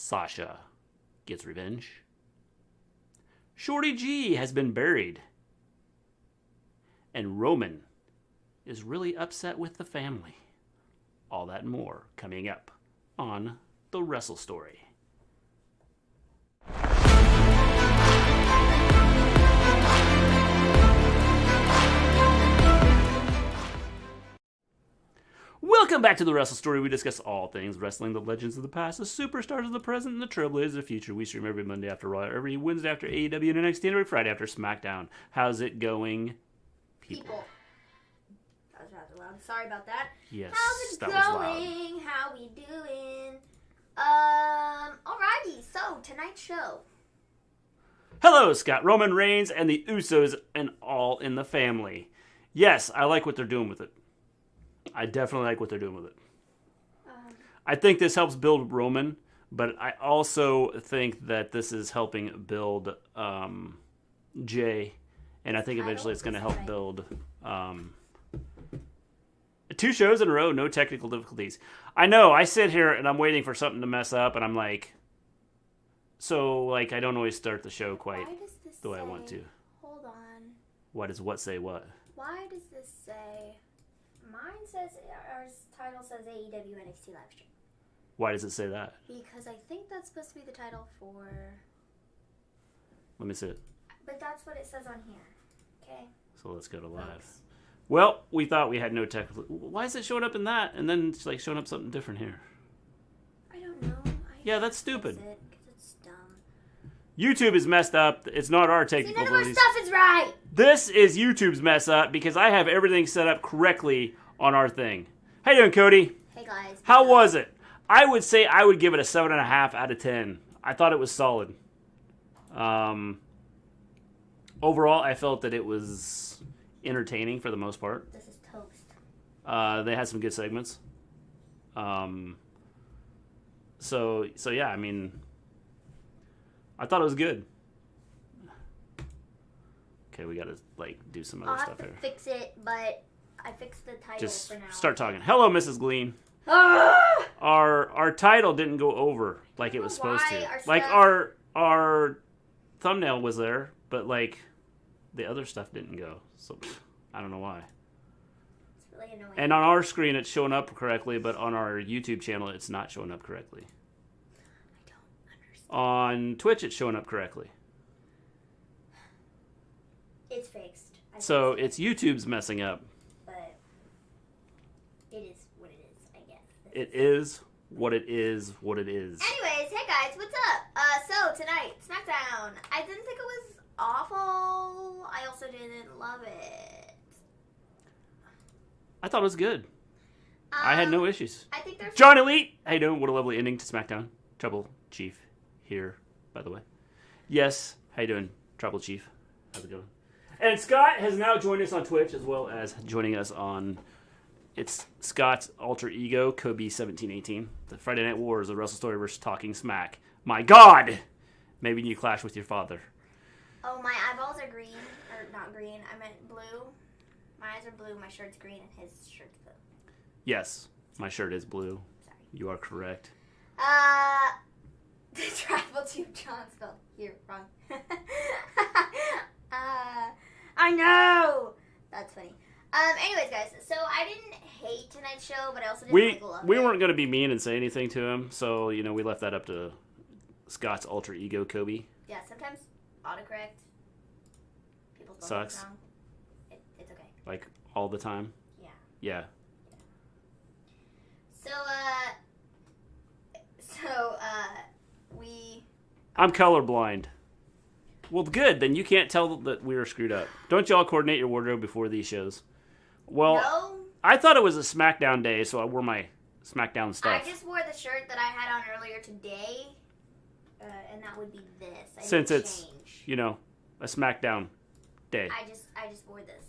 Sasha gets revenge. Shorty G has been buried. And Roman is really upset with the family. All that and more coming up on The Wrestle Story. Welcome back to The Wrestle Story. We discuss all things wrestling, the legends of the past, the superstars of the present, and the trailblazers of the future. We stream every Monday after Raw, every Wednesday after AEW, and NXT, and every Friday after Smackdown. How's it going, people? That was rather loud. Sorry about that. Yes, how's it that going? Was loud. How we doing? Alrighty. So tonight's show. Hello, Scott. Roman Reigns and the Usos and All in the Family. Yes, I like what they're doing with it. I definitely like what they're doing with it. I think this helps build Roman, but I also think that this is helping build Jay, and I think eventually it's going to help build 2 shows in a row, no technical difficulties. I know, I sit here and I'm waiting for something to mess up, and I'm like, I don't always start the show quite the way I want to. Hold on. Why does what say what? Why does this say... Mine says, our title says AEW NXT Livestream. Why does it say that? Because I think that's supposed to be the title for... Let me see it. But that's what it says on here. Okay? So let's go to live. Oops. Well, we thought we had no technical... Why is it showing up in that and then it's like showing up something different here? I don't know. Yeah, that's stupid. Because it's dumb. YouTube is messed up. It's not our technical See, none of our abilities. stuff is right! This is YouTube's mess up because I have everything set up correctly on our thing. How you doing, Cody? Hey, guys. How was it? I would say I would give it a 7.5 out of 10. I thought it was solid. Overall, I felt that it was entertaining for the most part. This is toast. They had some good segments. So yeah, I mean, I thought it was good. Okay, we gotta do some other I'll stuff have to here. fix it, but I fixed the title Just for now. start talking. Hello, Mrs. Gleen. Ah! Our title didn't go over like it was supposed to. Like our thumbnail was there, but the other stuff didn't go. So I don't know why. It's really annoying. And on our screen it's showing up correctly, but on our YouTube channel it's not showing up correctly. I don't understand. On Twitch it's showing up correctly. It's fixed. So it's YouTube's messing up. But it is what it is, I guess. It is what it is, what it is. Anyways, hey guys, what's up? So tonight, Smackdown. I didn't think it was awful. I also didn't love it. I thought it was good. I had no issues. I think there's John Elite! How you doing? What a lovely ending to Smackdown. Trouble Chief here, by the way. Yes, how you doing, Trouble Chief? How's it going? And Scott has now joined us on Twitch, as well as joining us on... It's Scott's alter ego, Kobe1718. The Friday Night Wars, the Wrestle Story versus Talking Smack. My God! Maybe you clash with your father. Oh, my eyeballs are green. Or not green, I meant blue. My eyes are blue, my shirt's green, and his shirt's blue. Yes, my shirt is blue. Sorry. You are correct. The Tribal Tube John spelled here wrong. I know! That's funny. Anyways, guys, so I didn't hate tonight's show, but I also didn't love it. We weren't going to be mean and say anything to him, so, we left that up to Scott's alter ego, Kobe. Yeah, sometimes autocorrect. People spell Sucks. things wrong. It's okay. Like, all the time? Yeah. Yeah. I'm colorblind. Well, good. Then you can't tell that we were screwed up. Don't y'all coordinate your wardrobe before these shows? Well, No. I thought it was a Smackdown day, so I wore my Smackdown stuff. I just wore the shirt that I had on earlier today, and that would be this. I Since didn't it's, change. a Smackdown day. I just wore this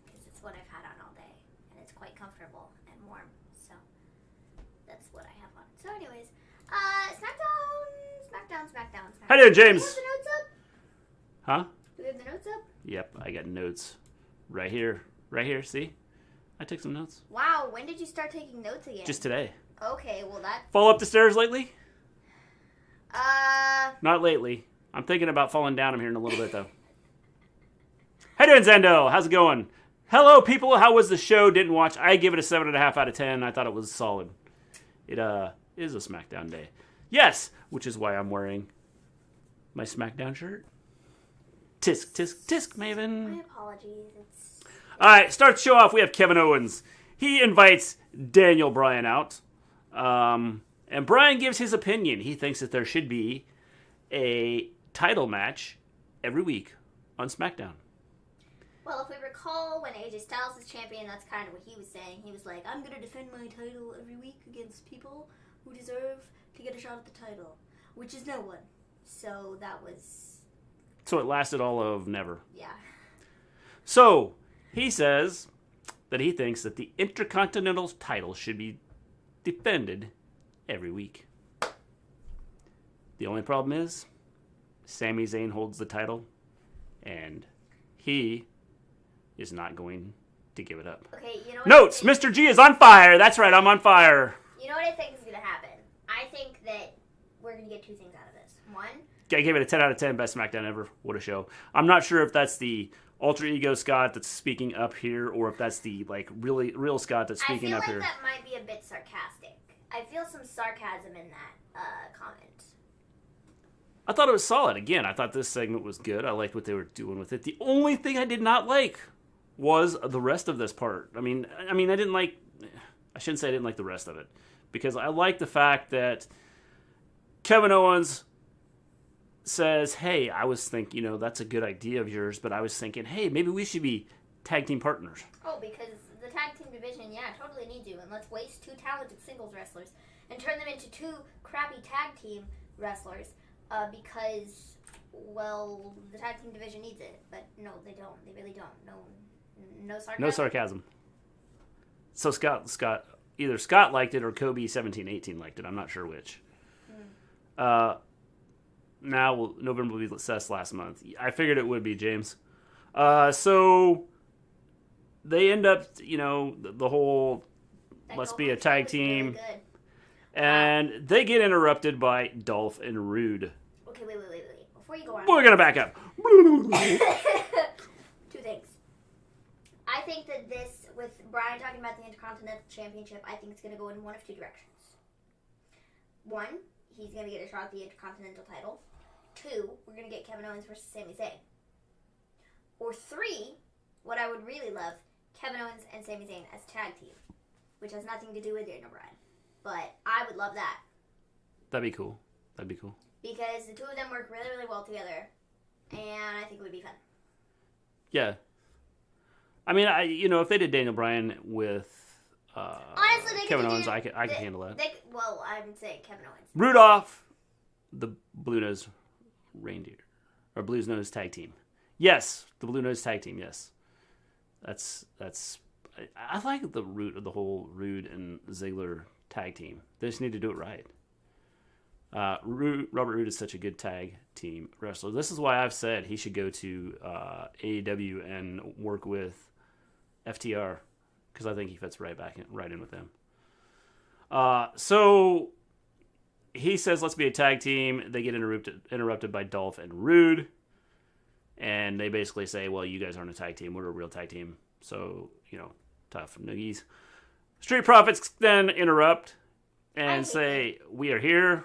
because it's what I've had on all day, and it's quite comfortable and warm. So that's what I have on. So, anyways, Smackdown. How you doing, James? Do we have the notes up? Huh? Do we have the notes up? Yep, I got notes right here. Right here, see? I took some notes. Wow, when did you start taking notes again? Just today. Okay, well that... Fall up the stairs lately? Not lately. I'm thinking about falling down him here in a little bit, though. How you doing, Zendo? How's it going? Hello, people. How was the show? Didn't watch. I give it a 7.5 out of 10. I thought it was solid. It is a Smackdown day. Yes, which is why I'm wearing my Smackdown shirt. Tisk, tisk, tisk, Maven. My apologies. All right, start the show off. We have Kevin Owens. He invites Daniel Bryan out. And Bryan gives his opinion. He thinks that there should be a title match every week on SmackDown. Well, if we recall, when AJ Styles was champion, that's kind of what he was saying. He was like, I'm going to defend my title every week against people who deserve to get a shot at the title, which is no one. So that was... So it lasted all of never. Yeah. So he says that he thinks that the Intercontinental title should be defended every week. The only problem is Sami Zayn holds the title, and he is not going to give it up. Okay, you know what Notes! Mr. G is on fire! That's right, I'm on fire! You know what I think is going to happen? I think that we're going to get two things out of this. One... I gave it a 10 out of 10, best SmackDown ever. What a show. I'm not sure if that's the alter ego Scott that's speaking up here, or if that's the really real Scott that's speaking up here. I feel like that might be a bit sarcastic. I feel some sarcasm in that comment. I thought it was solid. Again, I thought this segment was good. I liked what they were doing with it. The only thing I did not like was the rest of this part. I mean, I didn't like... I shouldn't say I didn't like the rest of it. Because I like the fact that Kevin Owens says, hey, I was thinking, that's a good idea of yours, but I was thinking, hey, maybe we should be tag team partners. Oh, because the tag team division, totally needs you. And let's waste two talented singles wrestlers and turn them into two crappy tag team wrestlers because, well, the tag team division needs it. But no, they don't. They really don't. No sarcasm. No sarcasm. So Scott, either Scott liked it or Kobe 1718 liked it. I'm not sure which. Now, November will be assessed last month. I figured it would be, James. So they end up, the whole let's be a tag team. Really and they get interrupted by Dolph and Rude. Okay, wait. Before you go on. We're going to back up. Two things. I think that this, with Bryan talking about the Intercontinental Championship, I think it's going to go in one of two directions. One, he's going to get a shot at the Intercontinental title. Two, we're going to get Kevin Owens versus Sami Zayn. Or three, what I would really love, Kevin Owens and Sami Zayn as tag team, which has nothing to do with Daniel Bryan. But I would love that. That'd be cool. Because the two of them work really, really well together. And I think it would be fun. Yeah. I mean, if they did Daniel Bryan with honestly, Kevin Owens, I could handle that. Well, I would say Kevin Owens. Rudolph, the Blue Nose Reindeer. Or Blue Nose Tag Team. Yes, the Blue Nose Tag Team, yes. That's I like the root of the whole Rude and Ziggler tag team. They just need to do it right. Robert Roode is such a good tag team wrestler. This is why I've said he should go to AEW and work with FTR, because I think he fits right in with them. So he says, let's be a tag team. They get interrupted by Dolph and Rude. And they basically say, well, you guys aren't a tag team. We're a real tag team. So, tough noogies. Street Profits then interrupt and say, we are here.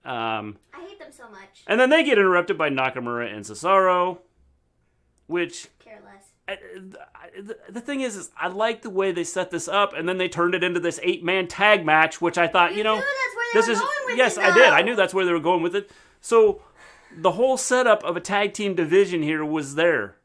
I hate them so much. And then they get interrupted by Nakamura and Cesaro, which... Care less. The thing is I like the way they set this up, and then they turned it into this 8-man tag match, which I thought, You knew that's where they were going with yes, it, I did. though. I knew that's where they were going with it. So the whole setup of a tag team division here was there.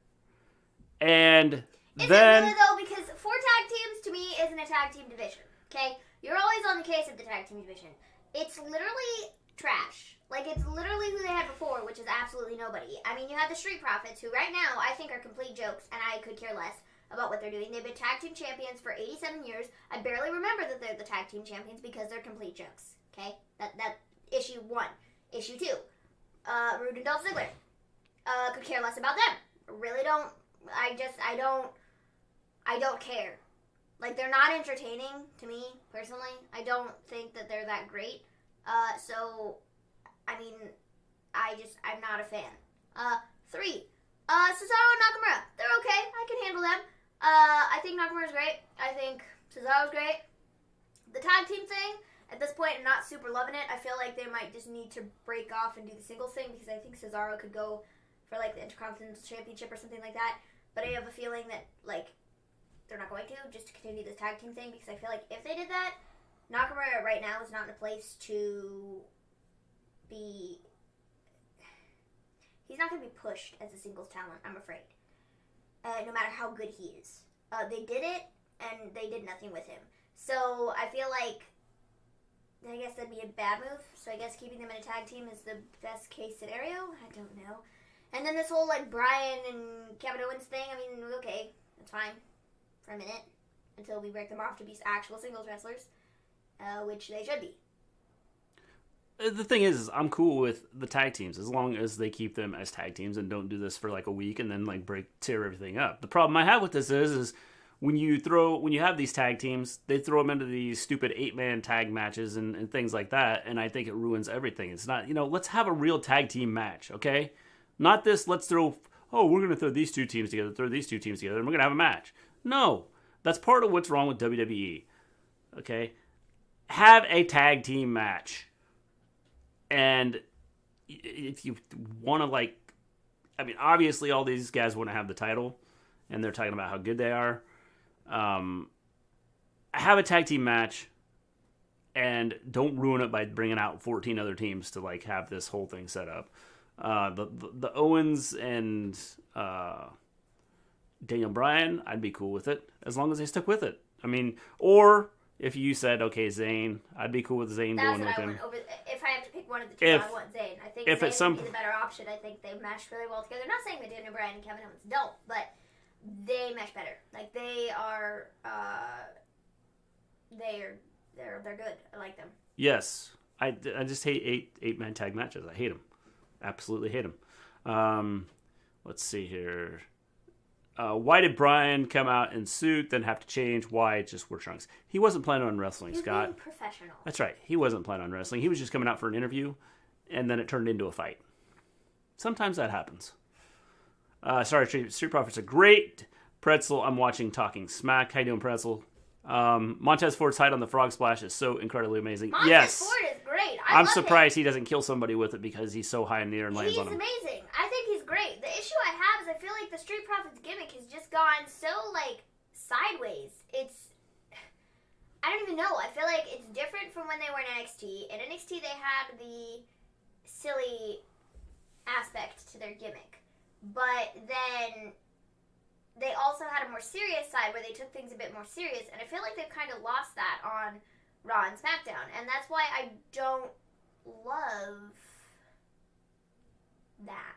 And Is then... it really, though? Because 4 tag teams, to me, isn't a tag team division. Okay? You're always on the case of the tag team division. It's literally trash. Like, it's literally who they had before, which is absolutely nobody. I mean, you have the Street Profits, who right now I think are complete jokes, and I could care less about what they're doing. They've been tag team champions for 87 years. I barely remember that they're the tag team champions because they're complete jokes. Okay? That issue 1. Issue 2. Rude and Dolph Ziggler. Could care less about them. Really don't. I don't care. Like, they're not entertaining to me, personally. I don't think that they're that great. So, I mean, I'm not a fan. 3, Cesaro and Nakamura. They're okay. I can handle them. I think Nakamura's great. I think Cesaro's great. The tag team thing, at this point, I'm not super loving it. I feel like they might just need to break off and do the singles thing because I think Cesaro could go for, like, the Intercontinental Championship or something like that. But I have a feeling that, like, they're not going to, just to continue this tag team thing because I feel like if they did that, Nakamura right now is not in a place to be... He's not going to be pushed as a singles talent, I'm afraid. No matter how good he is. They did it, and they did nothing with him. So I feel like, I guess that'd be a bad move. So I guess keeping them in a tag team is the best case scenario. I don't know. And then this whole, like, Bryan and Kevin Owens thing, I mean, okay, that's fine for a minute. Until we break them off to be actual singles wrestlers. Which they should be. The thing is I'm cool with the tag teams as long as they keep them as tag teams and don't do this for like a week and then like tear everything up. The problem I have with this is when you have these tag teams, they throw them into these stupid 8-man tag matches and things like that, and I think it ruins everything. It's not, let's have a real tag team match, okay? Not this, we're going to throw these two teams together, and we're going to have a match. No, that's part of what's wrong with WWE, okay? Have a tag team match. And if you want to, obviously all these guys want to have the title, and they're talking about how good they are. Have a tag team match, and don't ruin it by bringing out 14 other teams to, like, have this whole thing set up. The Owens and Daniel Bryan, I'd be cool with it, as long as they stick with it. Or... if you said, okay, Zayn, I'd be cool with Zayn going with him. If I have to pick one of the two, I want Zayn. I think Zayn would be the better option. I think they mesh really well together. Not saying that Daniel Bryan and Kevin Owens don't, but they mesh better. Like, they are, they're good. I like them. Yes. I just hate eight-man tag matches. I hate them. Absolutely hate them. Let's see here. Why did Bryan come out in suit, then have to change? Why? It just wore trunks. He wasn't planning on wrestling, Scott. Being professional. That's right. He wasn't planning on wrestling. He was just coming out for an interview, and then it turned into a fight. Sometimes that happens. Street Profits, a great pretzel. I'm watching Talking Smack. How you doing, pretzel? Montez Ford's height on the frog splash is so incredibly amazing. Montez Ford is great. I'm surprised he doesn't kill somebody with it because he's so high in the air and lands on him. He's amazing. I think he's great. The issue I have is I feel like the Street Profits gimmick has just gone so, like, sideways. I don't even know. I feel like it's different from when they were in NXT. In NXT, they had the silly aspect to their gimmick. But then they also had a more serious side where they took things a bit more serious. And I feel like they've kind of lost that on Raw and Smackdown. And that's why I don't love that.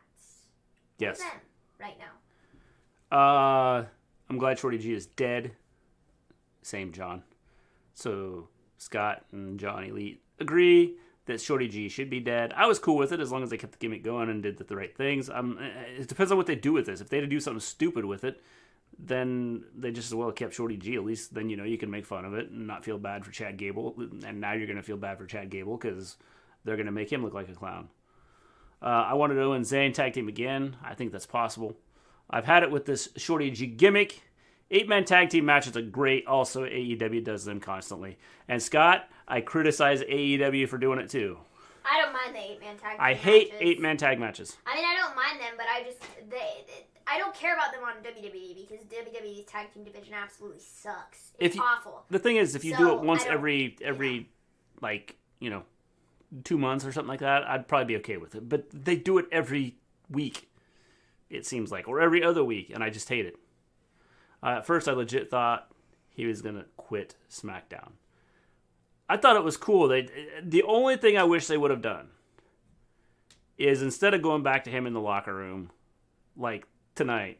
Yes. Them right now. I'm glad Shorty G is dead. Same, John. So Scott and John Elite agree that Shorty G should be dead. I was cool with it as long as they kept the gimmick going and did the right things. It depends on what they do with this. If they had to do something stupid with it, then they just as well kept Shorty G. At least then, you can make fun of it and not feel bad for Chad Gable. And now you're going to feel bad for Chad Gable because they're going to make him look like a clown. I wanted Owen and Zayn tag team again. I think that's possible. I've had it with this Shorty G gimmick. 8-man tag team matches are great. Also, AEW does them constantly. And Scott, I criticize AEW for doing it too. I don't mind the 8-man tag team I hate 8-man tag matches. I don't mind them, but I don't care about them on WWE because WWE's tag team division absolutely sucks. It's awful. The thing is, if you do it once every 2 months or something like that, I'd probably be okay with it. But they do it every week, it seems like, or every other week, and I just hate it. At first, I legit thought he was going to quit SmackDown. I thought it was cool. The only thing I wish they would have done is instead of going back to him in the locker room, like tonight,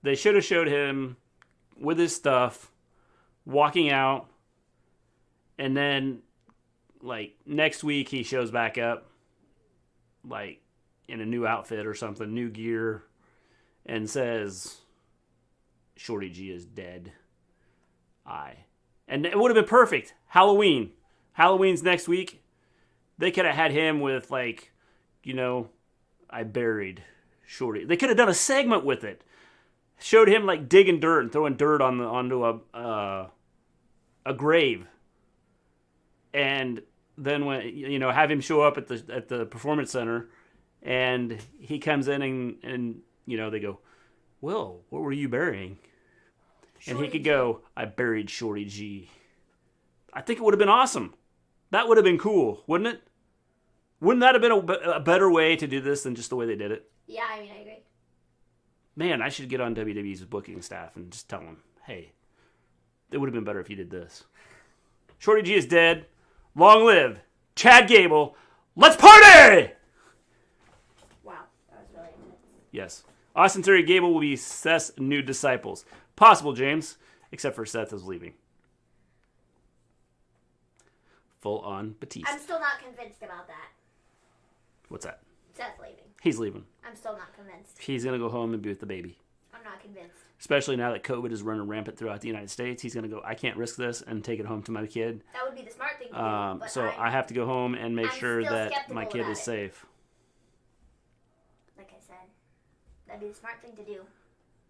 they should have showed him with his stuff, walking out, and then, like, next week he shows back up, like, in a new outfit or something, new gear, and says, Shorty G is dead. And it would have been perfect. Halloween's next week. They could have had him with, like, I buried Shorty. They could have done a segment with it. Showed him like digging dirt and throwing dirt onto a grave. And then when have him show up at the performance center, and he comes in and they go, "Well, what were you burying?" And he could go, "I buried Shorty G." I think it would have been awesome. That would have been cool, wouldn't it? Wouldn't that have been a better way to do this than just the way they did it? Yeah, I agree. Man, I should get on WWE's booking staff and just tell them, hey, it would have been better if you did this. Shorty G is dead. Long live Chad Gable. Let's party! Wow, that was really intense. Yes. Austin Theory Gable will be Seth's new disciples. Possible, James, except for Seth is leaving. Full on Batista. I'm still not convinced about that. What's that? Seth's leaving. He's leaving. I'm still not convinced. He's going to go home and be with the baby. I'm not convinced. Especially now that COVID is running rampant throughout the United States. He's going to go, I can't risk this, and take it home to my kid. That would be the smart thing to do. But so I have to go home and make sure that my kid is it. safe. Like I said, that'd be the smart thing to do.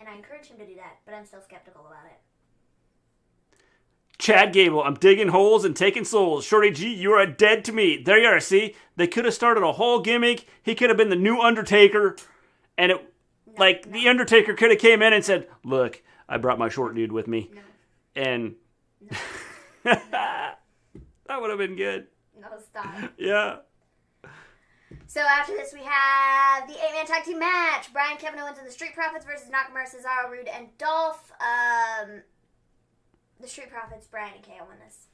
And I encourage him to do that, but I'm still skeptical about it. Chad Gable, I'm digging holes and taking souls. Shorty G, you are dead to me. There you are, see? They could have started a whole gimmick. He could have been the new Undertaker. And the Undertaker could have came in and said, look, I brought my short dude with me. No. And No. that would have been good. No, stop. Yeah. So after this, we have the 8-man tag team match. Brian, Kevin Owens, and the Street Profits versus Nakamura, Cesaro, Rude, and Dolph. The Street Profits, Brian and KO won this.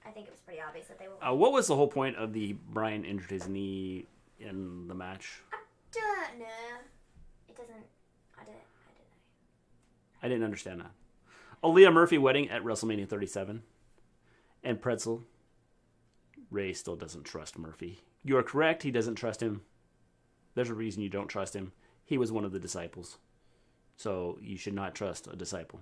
I think it was pretty obvious that they will. What was the whole point of the Brian injured his knee in the match? I don't know. It doesn't. I didn't understand that. Aaliyah Murphy wedding at WrestleMania 37. And Pretzel. Ray still doesn't trust Murphy. You are correct. He doesn't trust him. There's a reason you don't trust him. He was one of the disciples. So you should not trust a disciple.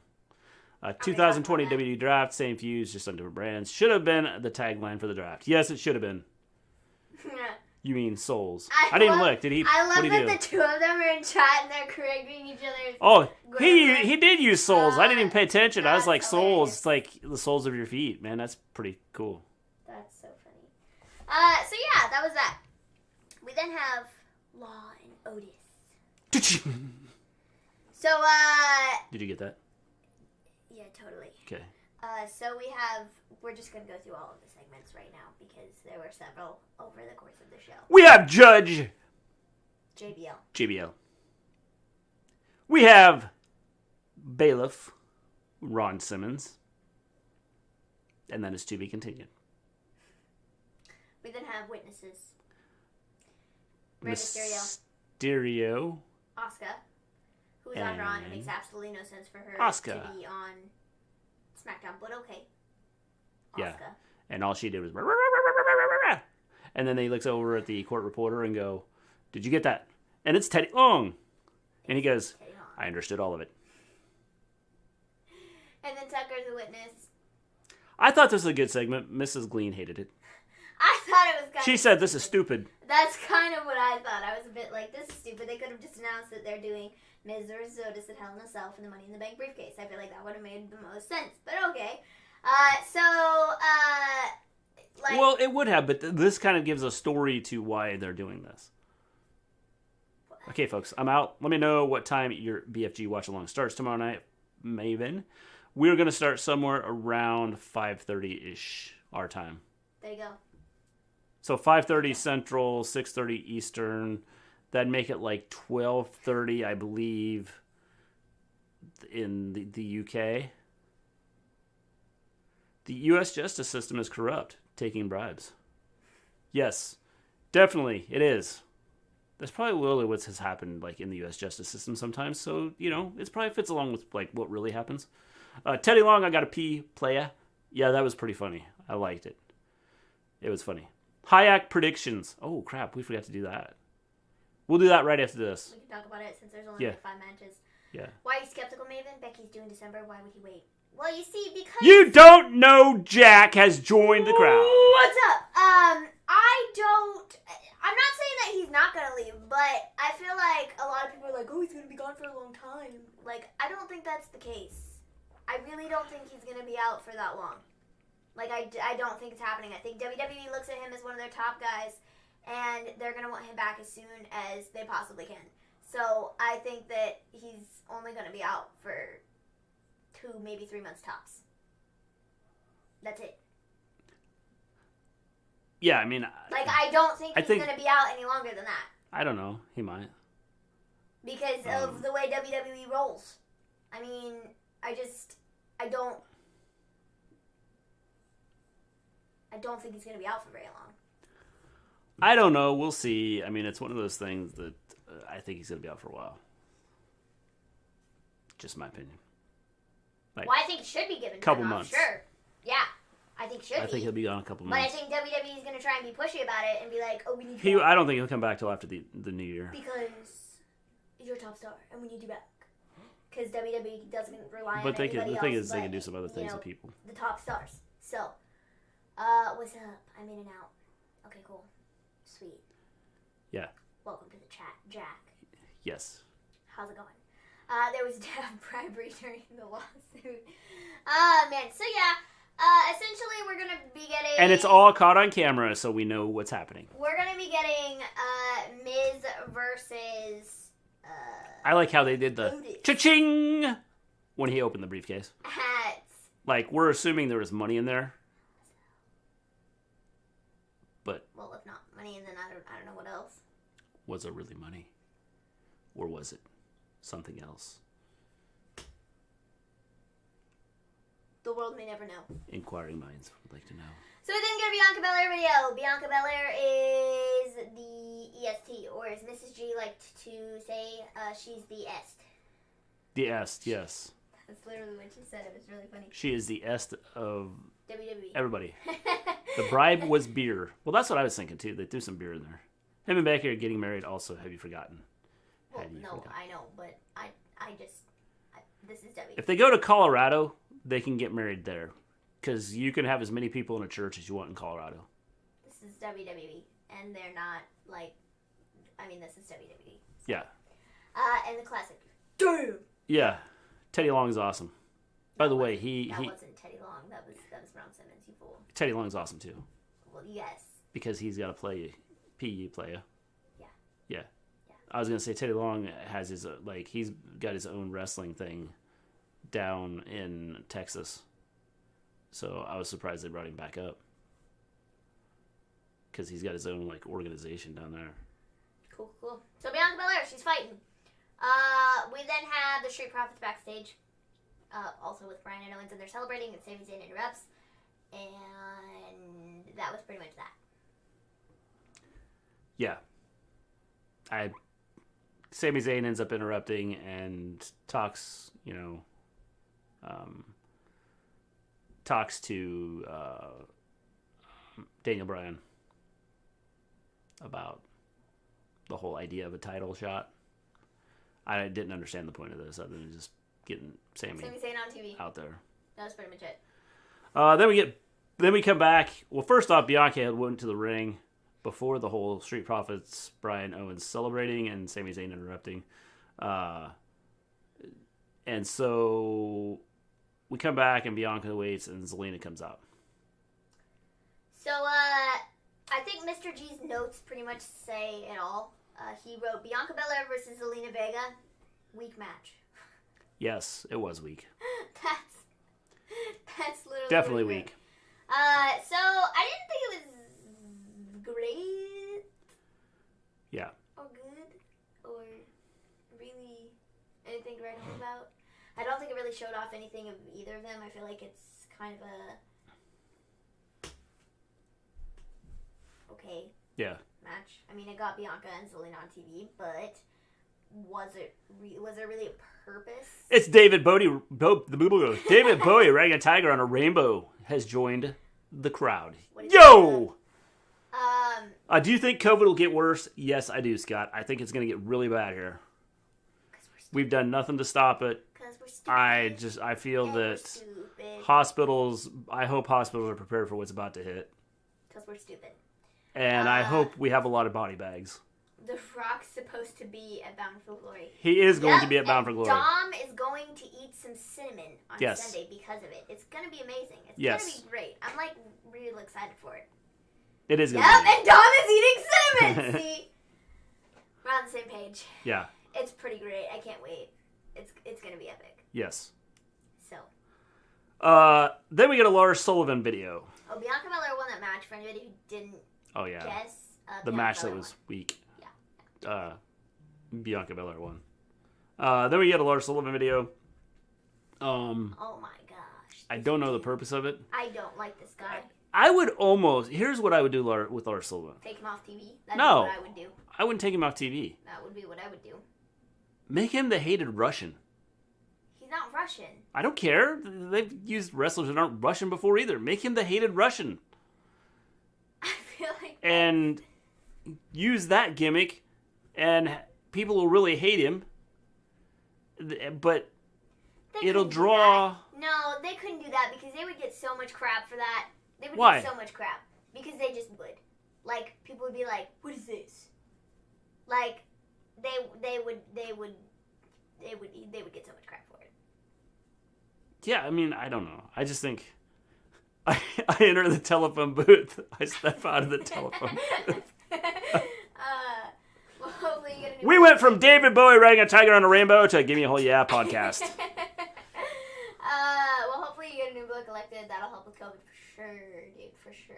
2020 WWE Draft, same fuse, just on different brands. Should have been the tagline for the draft. Yes, it should have been. You mean souls. I didn't look. Did he? I love that the two of them are in chat and they're correcting each other's. Oh, he did use souls. I didn't even pay attention. I was like, souls. Hilarious. It's like the soles of your feet. Man, that's pretty cool. That's so funny. So yeah, that was that. We then have Law and Otis. So, Did you get that? yeah, totally. Okay. So we're just going to go through all of the segments right now because there were several over the course of the show. We have Judge JBL. We have Bailiff, Ron Simmons. And then it's to be continued. We then have witnesses. Rey Mysterio. Asuka, who is on Raw, and it makes absolutely no sense for her Asuka. to be on SmackDown, but okay. Asuka. Yeah. And all she did was... And then he looks over at the court reporter and go, did you get that? And it's Teddy Long. And he goes, I understood all of it. And then Tucker's a witness. I thought this was a good segment. Mrs. Gleen hated it. I thought it was kind of... She said, this is stupid. That's kind of what I thought. I was a bit like, this is stupid. They could have just announced that they're doing Miz versus Otis at Hell in a Cell for the Money in the Bank briefcase. I feel like that would have made the most sense. But okay. Well, it would have, but this kind of gives a story to why they're doing this. Okay, folks, I'm out. Let me know what time your BFG watch along starts tomorrow night, Maven. We're going to start somewhere around 5:30-ish our time. There you go. So 5:30 Central, 6:30 Eastern. That'd make it like 12:30, I believe, in the UK. The U.S. justice system is corrupt, taking bribes. Yes, definitely, it is. That's probably literally what has happened, like, in the U.S. justice system sometimes. So, it probably fits along with, like, what really happens. Teddy Long, I got a pee, playa. Yeah, that was pretty funny. I liked it. It was funny. Hayek predictions. Oh, crap, we forgot to do that. We'll do that right after this. We can talk about it since there's only 5 matches. Yeah. Why are you skeptical, Maven? Becky's due in December. Why would he wait? Well, you see, because... You don't know Jack has joined the crowd. What's up? I'm not saying that he's not going to leave, but I feel like a lot of people are like, oh, he's going to be gone for a long time. Like, I don't think that's the case. I really don't think he's going to be out for that long. Like, I don't think it's happening. I think WWE looks at him as one of their top guys, and they're going to want him back as soon as they possibly can. So, I think that he's only going to be out for 2, maybe 3 months tops. That's it. Yeah, I mean... Like, I don't think he's going to be out any longer than that. I don't know. He might. Because of the way WWE rolls. I mean, I don't think he's going to be out for very long. I don't know. We'll see. I mean, it's one of those things that I think he's going to be out for a while. Just my opinion. Like, well, I think he should be given couple time months. Off, sure. Yeah. I think I think he'll be gone a couple months. But I think WWE is going to try and be pushy about it and be like, oh, we need you back. I don't think he'll come back till after the new year. Because you're a top star and we need you back. Because WWE doesn't rely on the thing is they can do some other things with people. The top stars. So, what's up? I'm in and out. Okay, cool. Sweet. Yeah. Welcome to the chat, Jack. Yes. How's it going? There was bribery during the lawsuit. Man. So, yeah. Essentially, we're going to be getting... And it's all caught on camera, so we know what's happening. We're going to be getting Miz versus... I like how they did the cha-ching when he opened the briefcase. Hats. Like, we're assuming there was money in there. But... Well, if not money, then I don't know what else. Was it really money? Or was it something else? The world may never know. Inquiring minds would like to know. So we didn't get a Bianca Belair video. Bianca Belair is the EST, or as Mrs. G liked to say, she's the est. The est, yes. That's literally what she said. It was really funny. She is the est of WWE. Everybody. The bribe was beer. Well, that's what I was thinking, too. They threw some beer in there. Him and Becky are getting married also. Have you forgotten? Well, no, I know, but this is WWE. If they go to Colorado, they can get married there. Because you can have as many people in a church as you want in Colorado. This is WWE. And they're not, this is WWE. So. Yeah. And the classic. Damn! Yeah. Teddy Long's awesome. By the way, That wasn't Teddy Long. That was Ron Simmons, you fool. Teddy Long's awesome, too. Well, yes. Because he's got to play PE player. Yeah. Yeah. I was going to say Teddy Long has his, he's got his own wrestling thing down in Texas. So I was surprised they brought him back up. Because he's got his own, organization down there. Cool. So Bianca Belair, she's fighting. We then have the Street Profits backstage. Also with Bryan and Owens, and they're celebrating, and Sami Zayn interrupts. And that was pretty much that. Yeah. Sami Zayn ends up interrupting and talks, talks to Daniel Bryan about the whole idea of a title shot. I didn't understand the point of this other than just getting Sami Zayn on TV out there. That was pretty much it. Then we come back. Well, first off, Bianca had went to the ring before the whole Street Profits, Bryan Owens celebrating and Sami Zayn interrupting. And so we come back and Bianca waits and Zelina comes out. So, I think Mr. G's notes pretty much say it all. He wrote Bianca Belair versus Zelina Vega. Weak match. Yes, it was weak. That's literally definitely weak. So I didn't think it was great. Yeah. Or good. Or really anything to write home about. I don't think it really showed off anything of either of them. I feel like it's kind of a okay match. I mean, it got Bianca and Zelina on TV, but was there really a purpose? It's David Bowie. David Bowie riding a tiger on a rainbow has joined the crowd. Yo! Do you think COVID will get worse? Yes, I do, Scott. I think it's going to get really bad here. We've done nothing to stop it. I feel that hospitals, I hope hospitals are prepared for what's about to hit. Because we're stupid. And I hope we have a lot of body bags. The Rock's supposed to be at Bound for Glory. He is going to be at Bound for Glory. Dom is going to eat some cinnamon on Yes. Sunday because of it. It's going to be amazing. It's Yes. going to be great. I'm, like, really excited for it. It is going to Yep, be. and Dom is eating cinnamon! See? We're on the same page. Yeah. It's pretty great. I can't wait. It's going to be epic. Yes. So. Then we get a Lars Sullivan video. Oh, Bianca Belair won that match for anybody who didn't Oh, yeah. guess. The Bianca match that Belair was won. weak. Yeah. Bianca Belair won. Then we get a Lars Sullivan video. Oh my gosh. I don't know the purpose of it. I don't like this guy. I would almost... Here's what I would do with Lars Sullivan. Take him off TV? That's No. what I would do. I wouldn't take him off TV. That would be what I would do. Make him the hated Russian. He's not Russian. I don't care. They've used wrestlers that aren't Russian before either. Make him the hated Russian. I feel like... And use that gimmick, and people will really hate him. But They it'll couldn't do draw... that. No, they couldn't do that because they would get so much crap for that. They would Why? get so much crap. Because they just would. Like, people would be like, what is this? Like, they would get so much crap for it. Yeah, I mean, I don't know. I just think... I enter the telephone booth. I step out of the telephone booth. Well, hopefully you get a new We went from David Bowie riding a tiger on a rainbow to Give Me a Whole Yeah podcast. Well, hopefully you get a new book elected. That'll help with COVID for sure, dude. For sure.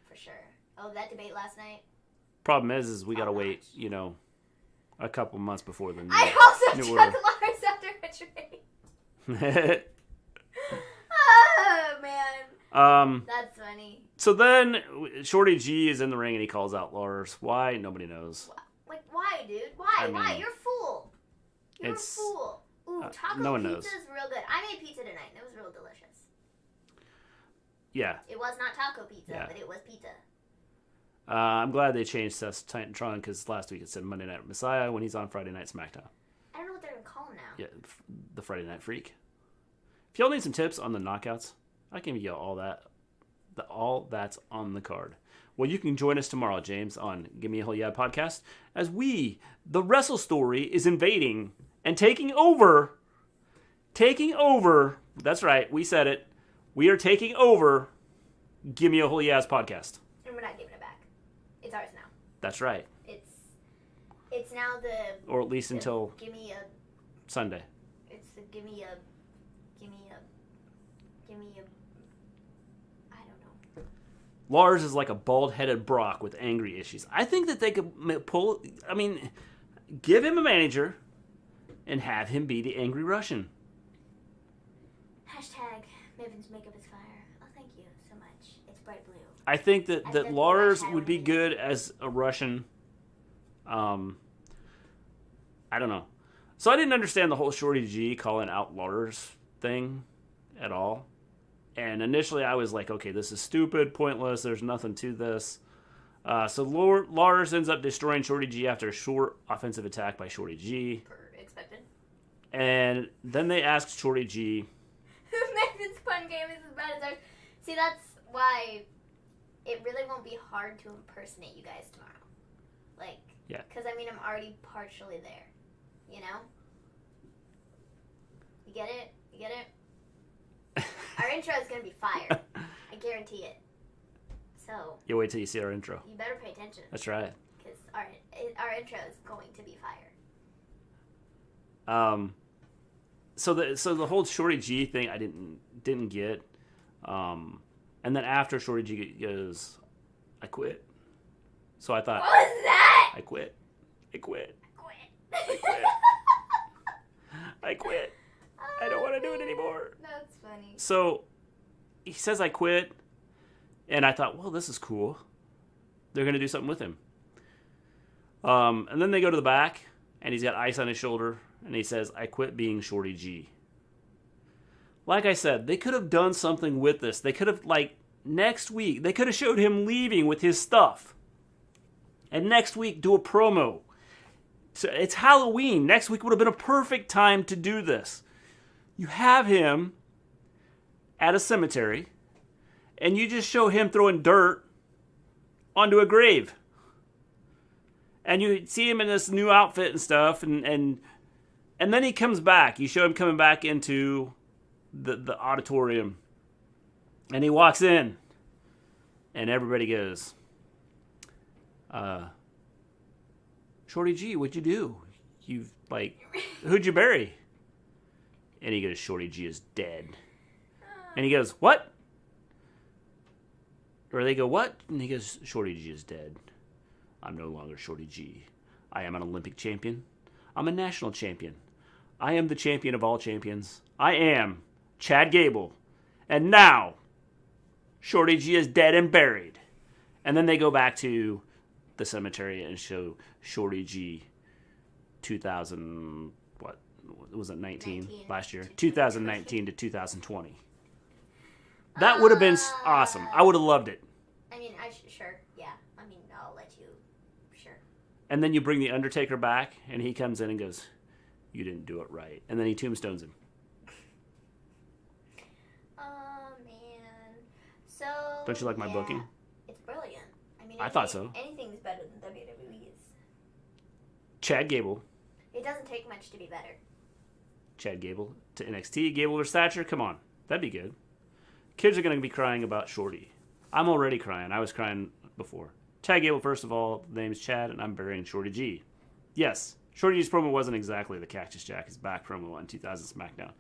For sure. Oh, that debate last night. Problem is we gotta wait, a couple months before the new, I also new took order. Lars after a trade. Oh, man. That's funny. So then Shorty G is in the ring and he calls out Lars. Why? Nobody knows. Like, why, dude? Why? I Why? mean, You're a fool. You're a it's- fool. Ooh, taco no one pizza knows. is real good. I made pizza tonight, and it was real delicious. Yeah. It was not taco pizza, Yeah. but it was pizza. I'm glad they changed Seth's Titantron because last week it said Monday Night Messiah when he's on Friday Night SmackDown. I don't know what they're going to call him now. Yeah, the Friday Night Freak. If y'all need some tips on the knockouts, I can give you all that. All that's on the card. Well, you can join us tomorrow, James, on Give Me a Whole Yeah podcast, as the Wrestle Story, is invading and taking over. That's right, we said it. We are taking over Give Me a Whole Yes podcast. And we're not giving it back. It's ours now. That's right. It's now Or at least until give me a... Sunday. It's the give me a... I don't know. Lars is like a bald-headed Brock with angry issues. I think that they could give him a manager and have him be the angry Russian. Hashtag Maven's makeup is fire. Oh, thank you so much. It's bright blue. I think that definitely Lars like would be Thailand. good as a Russian. I don't know. So I didn't understand the whole Shorty G calling out Lars thing at all. And initially I was like, okay, this is stupid, pointless, there's nothing to this. So Lars ends up destroying Shorty G after a short offensive attack by Shorty G. Expected. And then they asked Shorty G... Maven's fun game is as bad as ours. See, that's why it really won't be hard to impersonate you guys tomorrow. Like, Yeah. because I mean, I'm already partially there. You know? You get it? You get it? Our intro is going to be fire. I guarantee it. So, You wait till you see our intro. you better pay attention. That's right. Because our intro is going to be fire. So the whole Shorty G thing I didn't get. And then after Shorty G goes, I quit. So I thought, What was that? I quit. Quit. I quit. I don't want to do it anymore. That's funny. So he says I quit, and I thought, well, this is cool. They're going to do something with him. And then they go to the back, and he's got ice on his shoulder, and he says, I quit being Shorty G. Like I said, they could have done something with this. They could have, next week, they could have showed him leaving with his stuff. And next week, do a promo. So it's Halloween. Next week would have been a perfect time to do this. You have him at a cemetery, and you just show him throwing dirt onto a grave. And you see him in this new outfit and stuff, and then he comes back. You show him coming back into the auditorium. And he walks in. And everybody goes, Shorty G, what'd you do? Who'd you bury? And he goes, Shorty G is dead. And he goes, what? Or they go, what? And he goes, Shorty G is dead. I'm no longer Shorty G. I am an Olympic champion. I'm a national champion. I am the champion of all champions. I am Chad Gable. And now, Shorty G is dead and buried. And then they go back to the cemetery and show Shorty G 2000, what was it, 19 last year? 2019 to 2020. That would have been awesome. I would have loved it. I mean, sure, yeah. I mean, I'll let you, sure. And then you bring The Undertaker back, and he comes in and goes, you didn't do it right. And then he tombstones him. Oh, man. So, Don't you like my booking? It's brilliant. I mean, I thought so. Anything's better than WWE's. Chad Gable. It doesn't take much to be better. Chad Gable to NXT. Gable or Thatcher? Come on. That'd be good. Kids are going to be crying about Shorty. I'm already crying. I was crying before. Chad Gable, first of all, the name's Chad, and I'm burying Shorty G. Yes, Shorty G's promo wasn't exactly the Cactus Jack his back promo on 2000 SmackDown.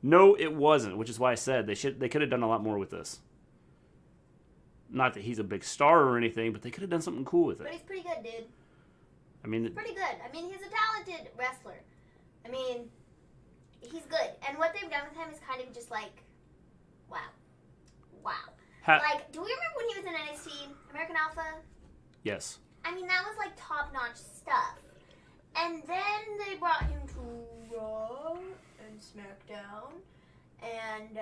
No, it wasn't, which is why I said they could have done a lot more with this. Not that he's a big star or anything, but they could have done something cool with it. But he's pretty good, dude. I mean, He's pretty good. I mean, he's a talented wrestler. I mean, he's good. And what they've done with him is kind of just like, wow. Like, do we remember when he was in NXT, American Alpha? Yes. I mean, that was like top-notch stuff. And then they brought him to Raw and SmackDown. And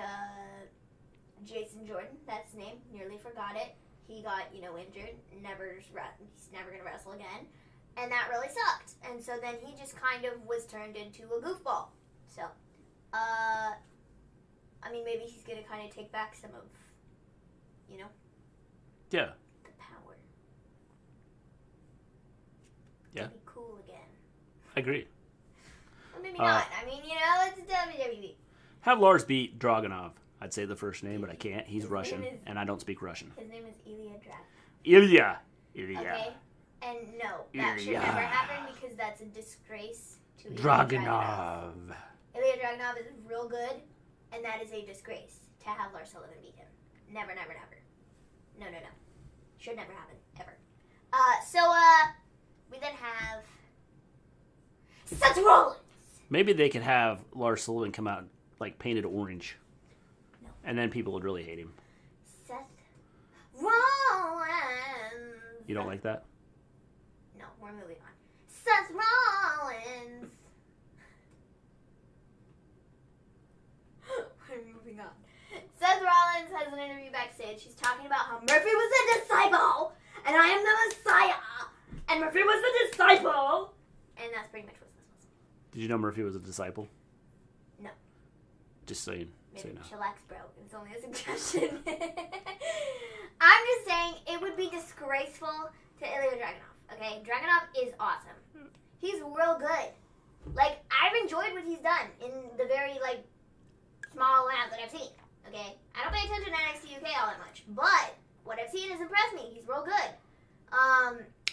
Jason Jordan, that's his name, nearly forgot it. He got, injured. He's never going to wrestle again. And that really sucked. And so then he just kind of was turned into a goofball. So, I mean, maybe he's going to kind of take back some of, Yeah. the power. Yeah. To be cool again. I agree. Well, maybe not. I mean, it's WWE. Have Lars beat Dragunov. I'd say the first name, but I can't. He's His Russian, name is- and I don't speak Russian. His name is Ilya Dragunov. Ilya. Okay? And no, that should Ilya. never happen because that's a disgrace to Ilya Dragunov. Ilya Dragunov is real good, and that is a disgrace to have Lars Sullivan beat him. Never, never, never. No. Should never happen, ever. We then have Seth Rollins. Maybe they could have Lars Sullivan come out painted orange. No. And then people would really hate him. Seth Rollins. You don't like that? No, we're moving on. Seth Rollins. We're moving on. Seth Rollins has an interview backstage. He's talking about how Murphy was a disciple, and I am the Messiah, and Murphy was the disciple. And that's pretty much what this was. Did you know Murphy was a disciple? No. Just saying. Maybe Say no. chillax, bro. It was only a suggestion. I'm just saying it would be disgraceful to Ilya Dragunov. Okay, Dragunov is awesome. He's real good. I've enjoyed what he's done in the very small amount that I've seen. Okay, I don't pay attention to NXT UK all that much, but what I've seen has impressed me. He's real good.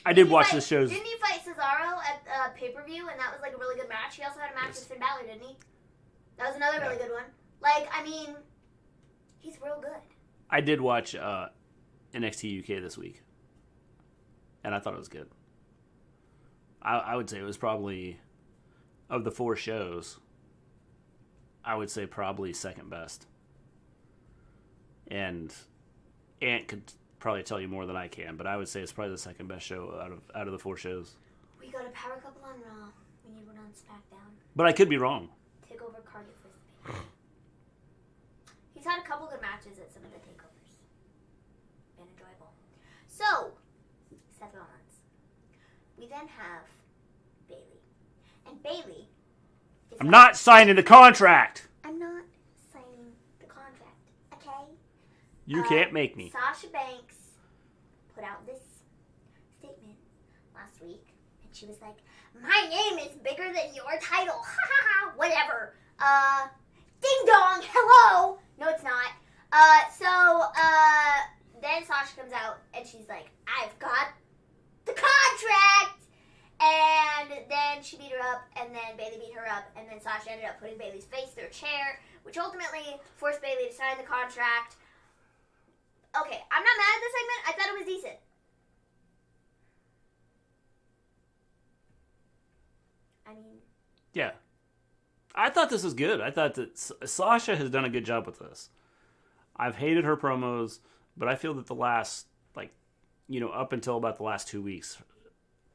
I did watch the shows. Didn't he fight Cesaro at pay-per-view, and that was a really good match? He also had a match with Finn Balor, didn't he? That was another really good one. He's real good. I did watch NXT UK this week, and I thought it was good. I would say it was probably, of the 4 shows, I would say probably second best. And Ant could probably tell you more than I can, but I would say it's probably the second best show out of the 4 shows. We got a power couple on Raw. We need one on SmackDown. But I could be wrong. Take over Cardiff was the big. He's had a couple good matches at some of the takeovers. Been enjoyable. So, Seth Rollins. We then have Bayley. And Bayley is I'm not signing the contract! I'm not signing the contract, okay? You can't make me. Sasha Banks put out this statement last week She was like, my name is bigger than your title. Ha ha ha. Whatever. Ding dong. Hello. No, it's not. Then Sasha comes out and she's like, I've got the contract. And then she beat her up, and then Bayley beat her up, and then Sasha ended up putting Bayley's face through a chair, which ultimately forced Bayley to sign the contract. Okay, I'm not mad at this segment. I thought it was decent. I mean... Yeah. I thought this was good. I thought that Sasha has done a good job with this. I've hated her promos, but I feel that the last, up until about the last 2 weeks,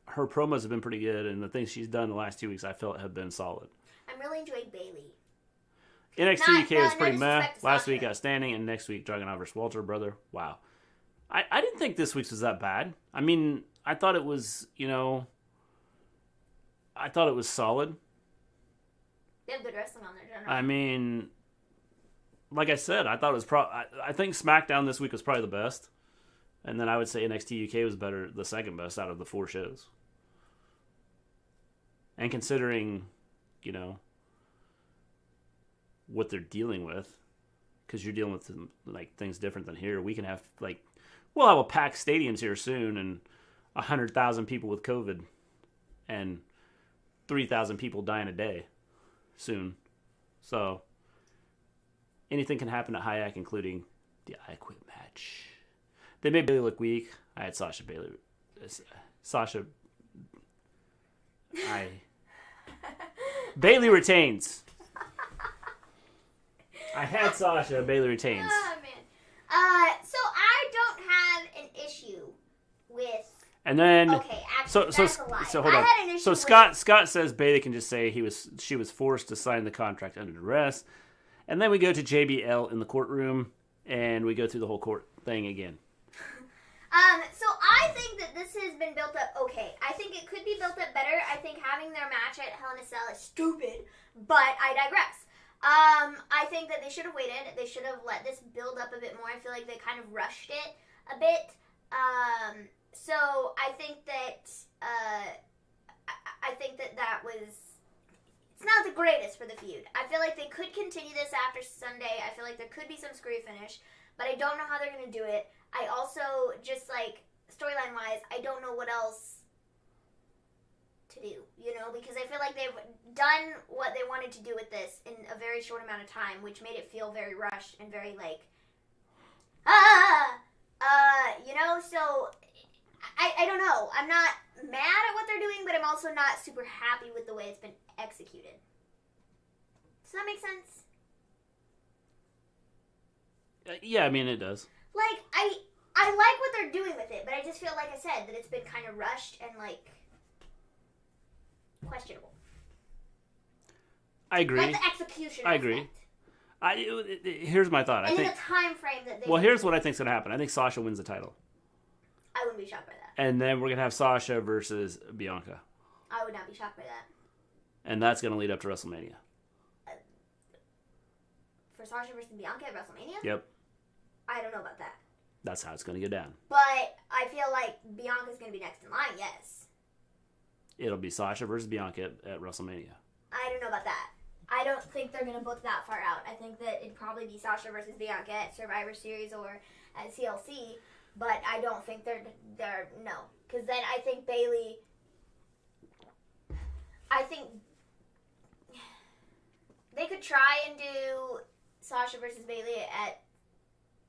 her promos have been pretty good, and the things she's done the last 2 weeks I felt have been solid. I'm really enjoying Bayley. NXT UK was pretty meh. Last week outstanding, and next week Dragunov vs. Walter, brother. Wow. I didn't think this week's was that bad. I mean, I thought it was, I thought it was solid. They have good wrestling on there, generally. I mean, like I said, I thought it was I think SmackDown this week was probably the best. And then I would say NXT UK was the second best out of the 4 shows. And considering, what they're dealing with, because you're dealing with things different than here. We can have we'll have a packed stadiums here soon, and 100,000 people with COVID, and 3,000 people dying a day soon. So anything can happen at Hayek, including the I Quit match. They made Bayley look weak. I had Sasha Bayley. Bayley retains. I had Sasha. Bayley retains. Oh, man. So I don't have an issue with... And then... Okay, actually, that's a lie. So hold on. I had an issue so Scott says Bayley can just say she was forced to sign the contract under duress. And then we go to JBL in the courtroom, and we go through the whole court thing again. So I think that this has been built up okay. I think it could be built up better. I think having their match at Hell in a Cell is stupid, but I digress. I think that they should have waited. They should have let this build up a bit more. I feel like they kind of rushed it a bit. So I think that that was... It's not the greatest for the feud. I feel like they could continue this after Sunday. I feel like there could be some screw finish, but I don't know how they're going to do it. I also, just storyline-wise, I don't know what else to do, because I feel like they've done what they wanted to do with this in a very short amount of time, which made it feel very rushed and very so I don't know. I'm not mad at what they're doing, but I'm also not super happy with the way it's been executed. Does that make sense? Yeah, I mean, it does. I like what they're doing with it, but I just feel, like I said, that it's been kind of rushed and, questionable. I agree. Like the execution I agree. Here's my thought. And then the time frame that they... Well, here's what I think's going to happen. I think Sasha wins the title. I wouldn't be shocked by that. And then we're going to have Sasha versus Bianca. I would not be shocked by that. And that's going to lead up to WrestleMania. For Sasha versus Bianca at WrestleMania? Yep. I don't know about that. That's how it's going to go down. But I feel like Bianca's going to be next in line, yes. It'll be Sasha versus Bianca at WrestleMania. I don't know about that. I don't think they're going to book that far out. I think that it'd probably be Sasha versus Bianca at Survivor Series or at CLC. But I don't think they're no. Because then I think Bayley... I think... They could try and do Sasha versus Bayley at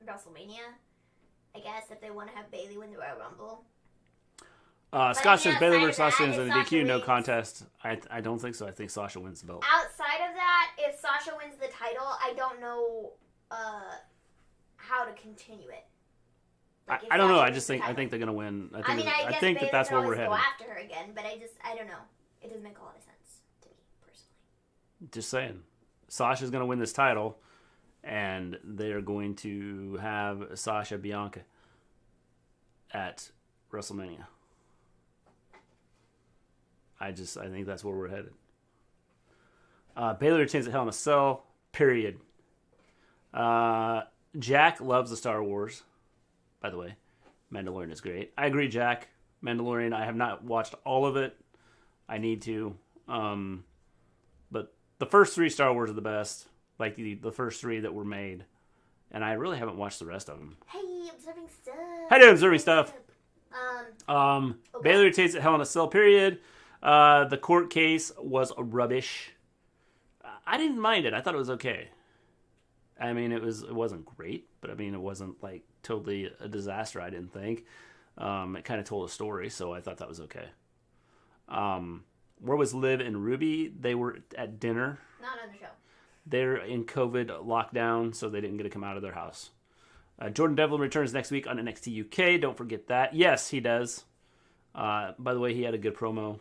WrestleMania. I guess if they want to have Bayley win the Royal Rumble. Scott says Bayley versus Sasha wins in the DQ, no contest. I don't think so. I think Sasha wins the belt. Outside of that, if Sasha wins the title, I don't know how to continue it. I don't know. I think they're gonna win. I think that's where we're headed. Go after her again, but I don't know. It doesn't make a lot of sense to me personally. Just saying, Sasha's gonna win this title, and they're going to have Sasha Bianca at WrestleMania. I think that's where we're headed. Bayley retains at Hell in a Cell. Period. Jack loves the Star Wars. By the way, Mandalorian is great. I agree, Jack. Mandalorian, I have not watched all of it. I need to. But the first 3 Star Wars are the best. Like the first 3 that were made. And I really haven't watched the rest of them. Hey, observing stuff. How do observing stuff? Okay. Bayley retains at Hell in a Cell, period. The court case was rubbish. I didn't mind it. I thought it was okay. I mean, it wasn't great, but I mean, it wasn't like totally a disaster, I didn't think. It kind of told a story, so I thought that was okay. Where was Liv and Ruby? They were at dinner. Not on the show. They're in COVID lockdown, so they didn't get to come out of their house. Jordan Devlin returns next week on NXT UK. Don't forget that. Yes, he does. By the way, he had a good promo.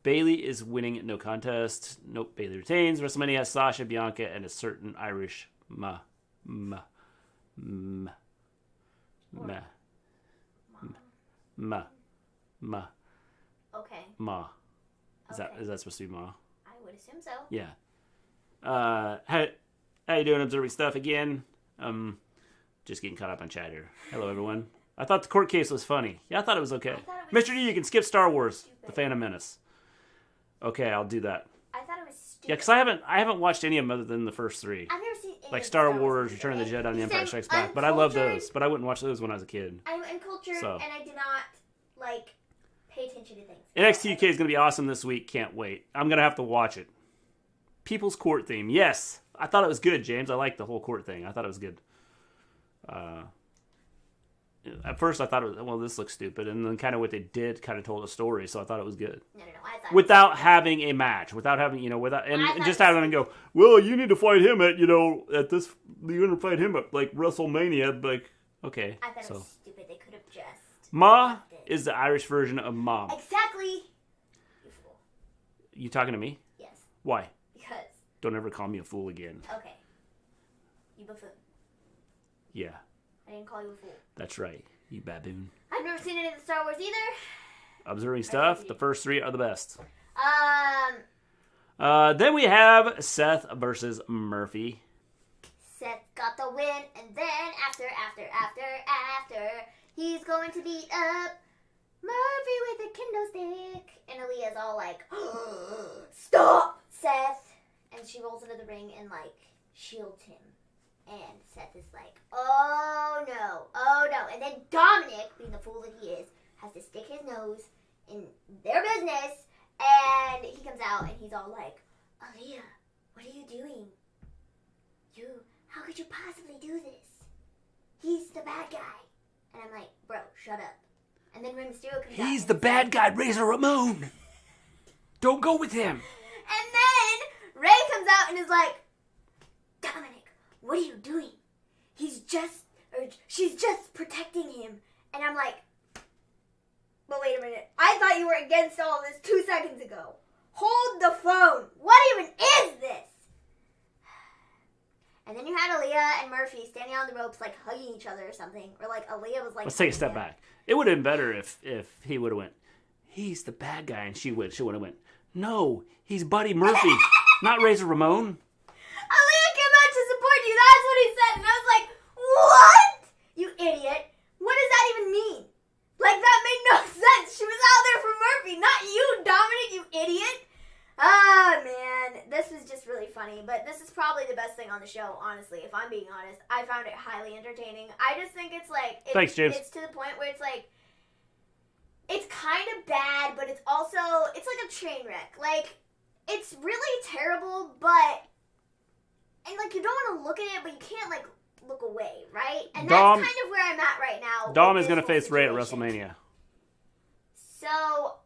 Bayley is winning no contest. Nope, Bayley retains. WrestleMania has Sasha, Bianca, and a certain Irish Ma. Okay. Ma. Is Okay. that supposed to be Ma? I would assume so. Yeah. How you doing? Observing stuff again. Just getting caught up on chat here. Hello, everyone. I thought the court case was funny. Yeah, I thought it was okay. Mr. D, you can skip Star Wars, stupid. The Phantom Menace. Okay, I'll do that. I thought it was stupid. Yeah, because I haven't watched any of them other than the first 3. I've never seen any Like of Star the Wars, Return of the Jedi, and The Empire I'm Strikes Back. But I love uncultured. those. But I wouldn't watch those when I was a kid. I'm uncultured, So. and I do not, like, pay attention to things. NXT UK is going to be awesome this week. Can't wait. I'm going to have to watch it. People's Court theme. Yes. I thought it was good, James. I liked the whole court thing. I thought it was good. At first, I thought, this looks stupid. And then kind of what they did kind of told a story. So I thought it was good. No. I thought Without having a match. Without having, and I just thought- having them go, well, you need to fight him at, at this, you're going to fight him at, like, WrestleMania. Like, okay. I thought it So, was stupid. They could have just... Ma left it. is the Irish version of Mom. Exactly. You fool. You talking to me? Yes. Why? Because... Don't ever call me a fool again. Okay. You buffoon. Yeah, I didn't call you a fool. that's right. You baboon. I've never seen any of the Star Wars either. Observing stuff. The first 3 are the best. Um... Then we have Seth versus Murphy. Seth got the win, and then after, he's going to beat up Murphy with a kendo stick. And Aaliyah's all like, stop, Seth! And she rolls into the ring and, like, shields him. And Seth is like, oh no. And then Dominic, being the fool that he is, has to stick his nose in their business. And he comes out and he's all like, Aaliyah, what are you doing? How could you possibly do this? He's the bad guy. And I'm like, bro, shut up. And then Rey Mysterio comes out. He's the bad guy, Razor Ramon. Don't go with him. And then Ray comes out and is like, Dominic, what are you doing? She's just protecting him. And I'm like, but wait a minute. I thought you were against all of this 2 seconds ago. Hold the phone. What even is this? And then you had Aaliyah and Murphy standing on the ropes, like, hugging each other or something. Or, like, Aaliyah was, like... Let's take a step hugging back. It would have been better if he would have went, he's the bad guy, and she would have went, no, he's Buddy Murphy, not Razor Ramon. Aaliyah came out to support you. That's what he said. And I was like, what? You idiot. What does that even mean? Like, that made no sense. She was out there for Murphy, not you, Dominic, you idiot. Ah, man. This was just really funny. But this is probably the best thing on the show, honestly, if I'm being honest. I found it highly entertaining. I just think it's like... Thanks, James. It's to the point where it's like... It's kind of bad, but it's also... It's like a train wreck. Like, it's really terrible, but... And, like, you don't want to look at it, but you can't, like, look away, right? And that's kind of where I'm at right now. Dom is going to face Ray at WrestleMania. So,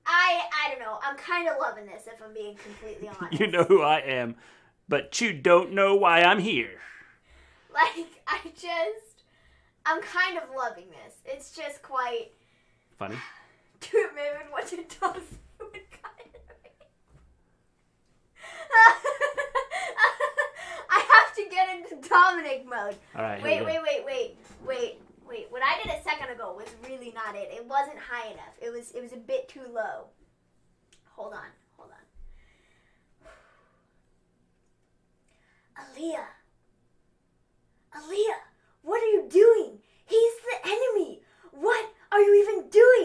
I don't know. I'm kind of loving this, if I'm being completely honest. You know who I am, but you don't know why I'm here. Like, I'm kind of loving this. It's just quite... Funny. Dude, Maven, what did Dom say? I have to get into Dominic mode. All right. Wait. What I did a second ago was really not it. It wasn't high enough. It was a bit too low. Hold on. Aaliyah, what are you doing? He's the enemy. What are you even doing?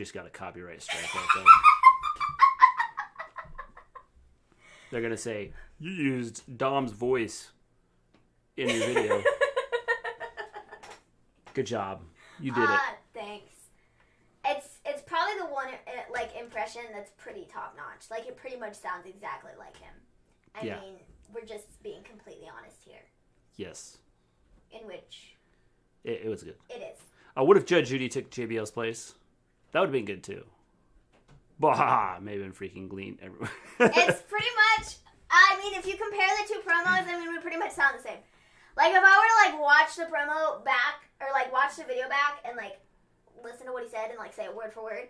just got a copyright strike right there. They're going to say, you used Dom's voice in your video. Good job. You did it. Thanks. It's probably the one like impression that's pretty top notch. Like it pretty much sounds exactly like him. I mean, we're just being completely honest here. Yes. In which it was good. It is. What if Judge Judy took JBL's place? That would have been good too. Bah, maybe in freaking Gleen everywhere. It's pretty much. I mean, if you compare the two promos, I mean, we pretty much sound the same. Like if I were to like watch the promo back or like watch the video back and like listen to what he said and like say it word for word,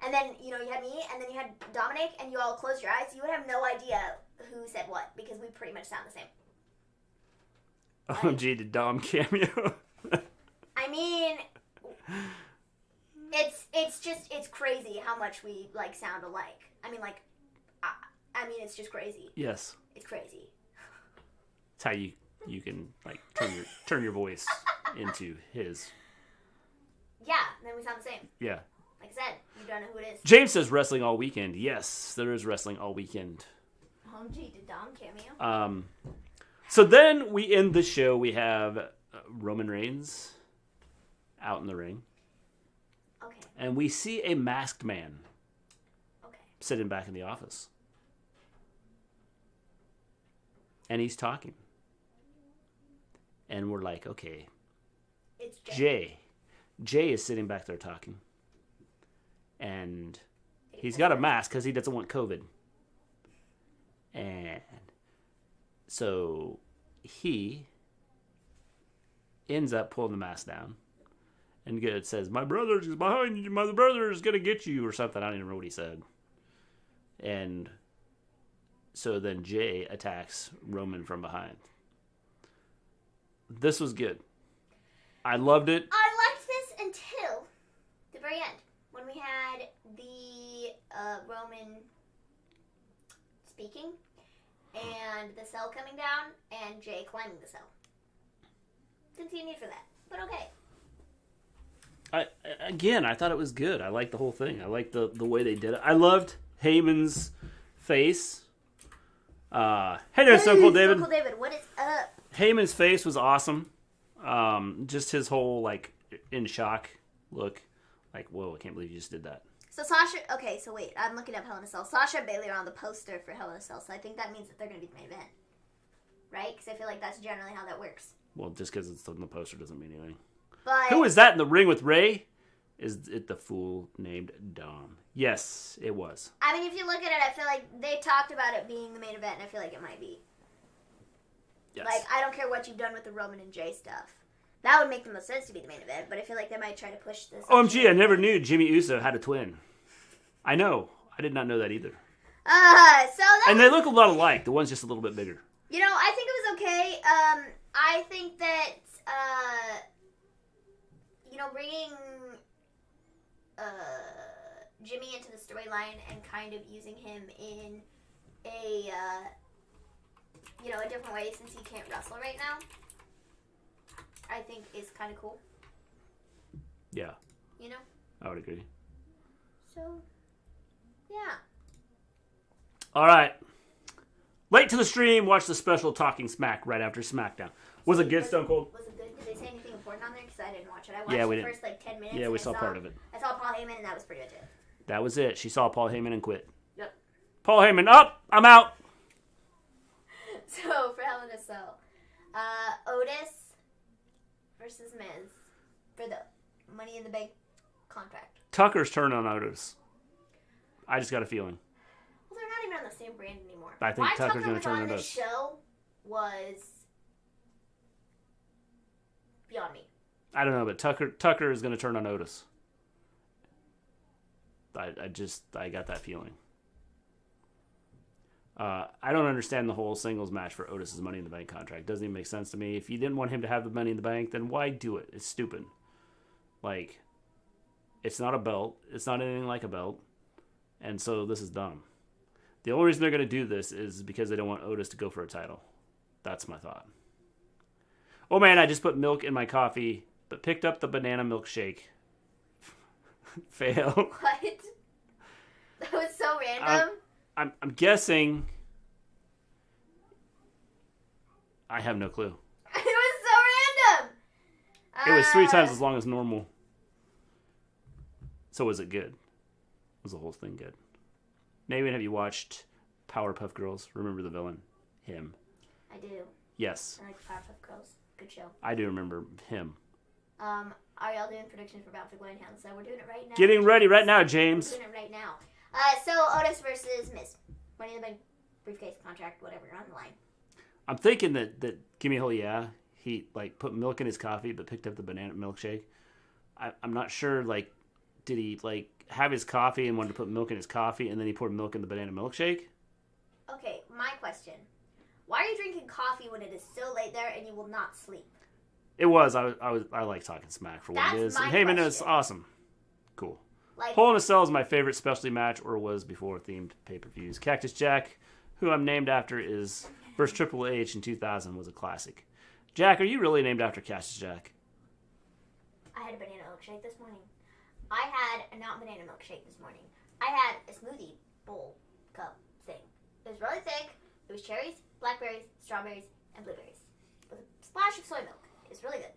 and then you had me and then you had Dominic and you all closed your eyes, you would have no idea who said what because we pretty much sound the same. OMG, did Dom cameo? I mean, it's crazy how much we like sound alike. I mean, like, I mean, it's just crazy. Yes. It's crazy. It's how you can like turn your voice into his. Yeah, then we sound the same. Yeah. Like I said, you don't know who it is. James says wrestling all weekend. Yes, there is wrestling all weekend. OMG, did Dom cameo? So then we end the show. We have Roman Reigns out in the ring. Okay. And we see a masked man. Okay. Sitting back in the office. And he's talking. And we're like, okay. It's Jay. Jay is sitting back there talking. And he's got a mask because he doesn't want COVID. And so he ends up pulling the mask down. And it says, my brother's behind you. My brother is going to get you or something. I don't even know what he said. And so then Jay attacks Roman from behind. This was good. I loved it. I liked this until the very end. When we had the Roman speaking and the cell coming down and Jay climbing the cell. Didn't see a need for that. But okay. I thought it was good. I liked the whole thing. I liked the way they did it. I loved Heyman's face. Hey there, So Cool David. So Cool David, what is up? Heyman's face was awesome. Just his whole, like, in shock look. Like, whoa, I can't believe you just did that. So Sasha, okay, so wait, I'm looking up Hell in a Cell. Sasha and Bayley are on the poster for Hell in a Cell, so I think that means that they're going to be the main event. Right? Because I feel like that's generally how that works. Well, just because it's on the poster doesn't mean anything. But who is that in the ring with Ray? Is it the fool named Dom? Yes, it was. I mean, if you look at it, I feel like they talked about it being the main event, and I feel like it might be. Yes. Like, I don't care what you've done with the Roman and Jay stuff. That would make the most sense to be the main event, but I feel like they might try to push this. OMG, I never knew Jimmy Uso had a twin. I know. I did not know that either. And they look a lot alike. The one's just a little bit bigger. You know, I think it was okay. I think that, bringing Jimmy into the storyline and kind of using him in a different way since he can't wrestle right now, I think is kind of cool. Yeah. You know? I would agree. So, yeah. All right. Late to the stream, watch the special Talking Smack right after Smackdown. Was it good, Stone Cold? Was it good? Did they say anything important on there? Because I didn't watch it. I watched the first, 10 minutes. Yeah, we saw part of it. I saw Paul Heyman, and that was pretty much it. That was it. She saw Paul Heyman and quit. Yep. Paul Heyman, up! I'm out! So, for Hell in a Cell, Otis versus Miz for the Money in the Bank contract. Tucker's turn on Otis. I just got a feeling. Well, they're not even on the same brand anymore. I think Why Tucker's going to turn on this Otis. show was beyond me. I don't know, but Tucker is going to turn on Otis. I got that feeling. I don't understand the whole singles match for Otis's Money in the Bank contract. Doesn't even make sense to me. If you didn't want him to have the Money in the Bank, then why do it? It's stupid. Like, it's not a belt. It's not anything like a belt. And so this is dumb. The only reason they're going to do this is because they don't want Otis to go for a title. That's my thought. Oh man, I just put milk in my coffee, but picked up the banana milkshake. Fail. What? That was so random. I'm guessing. I have no clue. It was so random. It was 3 times as long as normal. So was it good? Was the whole thing good? Maybe have you watched Powerpuff Girls? Remember the villain? Him. I do. Yes. I like Powerpuff Girls. Good show. I do remember him. Are y'all doing predictions for Bound for Glen Hound? So we're doing it right now. Getting ready right now, James. We're doing it right now. So Otis versus Miz. Money in the Bank, briefcase, contract, whatever, on the line. I'm thinking that Give Me a Hell Yeah, he like put milk in his coffee but picked up the banana milkshake. I'm not sure, like, did he like have his coffee and wanted to put milk in his coffee and then he poured milk in the banana milkshake? Okay, my question. Why are you drinking coffee when it is so late there and you will not sleep? It was. I like talking smack for what it is. That's And my Heyman is question. awesome. Cool. Like, Hole in a Cell is my favorite specialty match, or was before themed pay-per-views. Cactus Jack, who I'm named after, is versus Triple H in 2000 was a classic. Jack, are you really named after Cactus Jack? I had a banana milkshake this morning. I had a not banana milkshake this morning. I had a smoothie bowl cup thing. It was really thick. It was cherries, blackberries, strawberries, and blueberries. With a splash of soy milk. It was really good.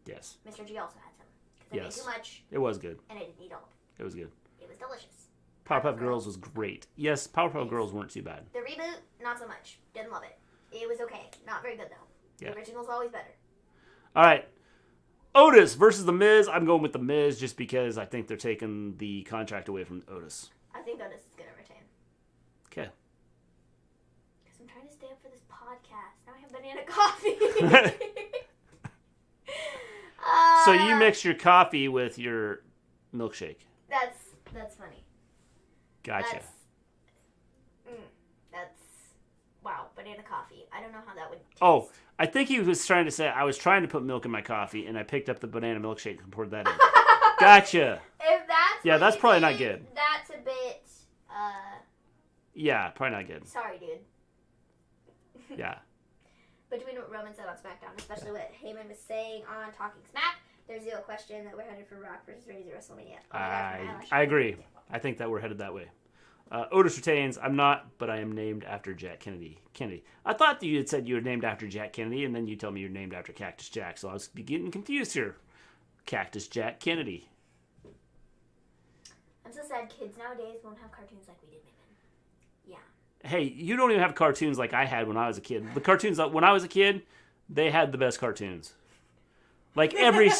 Yes. Mr. G also had some. Because I Yes. made too much, It was good. and I didn't eat all of It was good. it. It was delicious. Powerpuff Girls was great. Yes, Powerpuff Girls weren't too bad. The reboot, not so much. Didn't love it. It was okay. Not very good, though. Yeah. The original's always better. All right. Otis versus The Miz. I'm going with The Miz just because I think they're taking the contract away from Otis. I think Otis is going to retain. Okay. Because I'm trying to stay up for this podcast. Now I have banana coffee. So you mix your coffee with your milkshake. That's funny. Gotcha. That's wow, banana coffee. I don't know how that would taste. Oh, I think he was trying to say I was trying to put milk in my coffee and I picked up the banana milkshake and poured that in. Gotcha. If that's Yeah, what that's you probably not mean, good. That's a bit Yeah, probably not good. sorry, dude. Yeah. Between what Roman said on SmackDown, especially what Heyman was saying on Talking Smack, there's zero question that we're headed for Rock versus Reigns at WrestleMania. Oh my gosh, my eyelash. I agree. I think that we're headed that way. Otis retains. I'm not, but I am named after Jack Kennedy. I thought that you had said you were named after Jack Kennedy, and then you told me you're named after Cactus Jack, so I was getting confused here. Cactus Jack Kennedy. I'm so sad kids nowadays won't have cartoons like we did, Maven. Yeah. Hey, you don't even have cartoons like I had when I was a kid. The cartoons when I was a kid, they had the best cartoons. Like every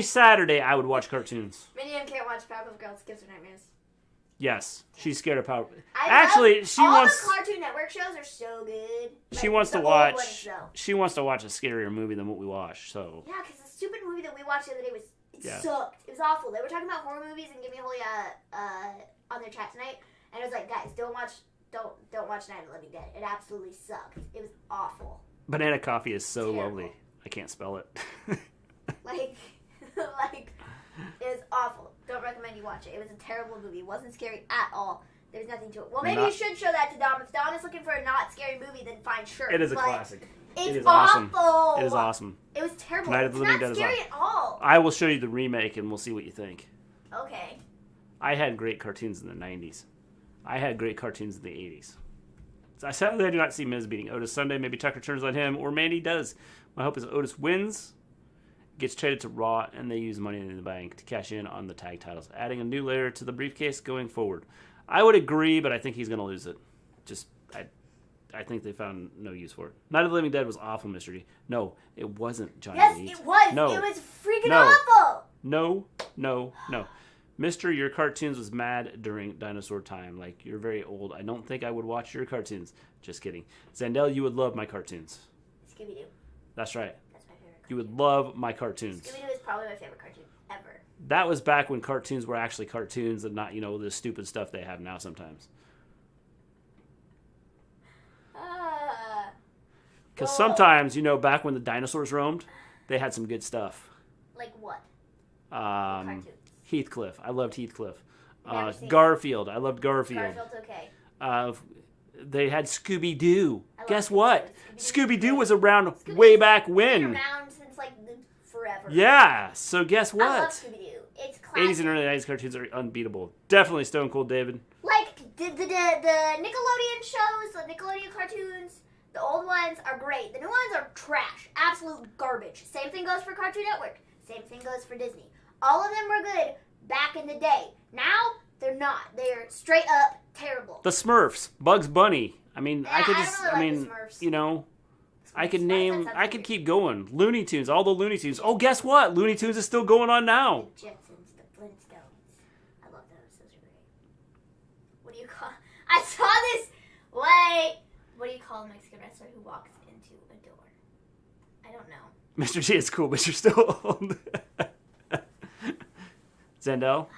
Saturday, I would watch cartoons. Minion can't watch Powerpuff Girls. Gives her nightmares. Yes, she's scared of Power. I Actually, love, she all wants. the Cartoon Network shows are so good. She Like, wants the to old watch. ones, though. She wants to watch a scarier movie than what we watch. So. Yeah, because the stupid movie that we watched the other day Yeah. sucked. It was awful. They were talking about horror movies and Give Me a Holy on their chat tonight, and it was like, guys, don't watch Night of the Living Dead. It absolutely sucked. It was awful. Banana coffee is so Terrible. lovely. I can't spell it. Like, it was awful. Don't recommend you watch it. It was a terrible movie. It wasn't scary at all. There's nothing to it. Well, maybe you should show that to Dom. If Dom is looking for a not scary movie, then fine, sure. It is a But classic. It's It is awful. awesome. It is awesome. It was terrible. Night of It's the Living not Dead is scary awesome. at all. I will show you the remake and we'll see what you think. Okay. I had great cartoons in the 90s. I had great cartoons in the 80s. So sadly, I do not see Miz beating Otis Sunday. Maybe Tucker turns on him, or Mandy does. My hope is Otis wins, gets traded to Raw, and they use Money in the Bank to cash in on the tag titles, adding a new layer to the briefcase going forward. I would agree, but I think he's going to lose it. I think they found no use for it. Night of the Living Dead was awful, Mr. D. No, it wasn't, Johnny Yes, Leeds. it was. No. It was freaking No. awful. No. Mister, your cartoons was mad during dinosaur time. Like, you're very old. I don't think I would watch your cartoons. Just kidding. Zandel, you would love my cartoons. Scooby-Doo. That's right. That's my favorite. You would love my cartoons. Scooby-Doo is probably my favorite cartoon ever. That was back when cartoons were actually cartoons and not, the stupid stuff they have now sometimes. Because sometimes, back when the dinosaurs roamed, they had some good stuff. Like what? Cartoons. Heathcliff. I loved Heathcliff. Never seen Garfield. I loved Garfield. Garfield's okay. They had Scooby-Doo. I love Guess Scooby-Doo. what? Scooby-Doo's Scooby-Doo great. was around Scooby-Doo's way back been when. around since forever. Yeah. So guess I love what? Scooby-Doo. classic. 80s and early 90s cartoons are unbeatable. Definitely Stone Cold David. Like, the Nickelodeon shows, the Nickelodeon cartoons, the old ones are great. The new ones are trash. Absolute garbage. Same thing goes for Cartoon Network. Same thing goes for Disney. All of them were good back in the day. Now, they're not. They're straight up terrible. The Smurfs, Bugs Bunny. I mean, Yeah, I could I just, don't really like the Smurfs. you know, I could Smurfs, name, that's I could keep going. Looney Tunes, all the Looney Tunes. Oh, guess what? Looney Tunes is still going on now. The Jetsons, the Flintstones. I love those. Those are great. What do you call... I saw this... Wait. What do you call a Mexican wrestler who walks into a door? I don't know. Mr. G is cool, but you're still old. Zendel,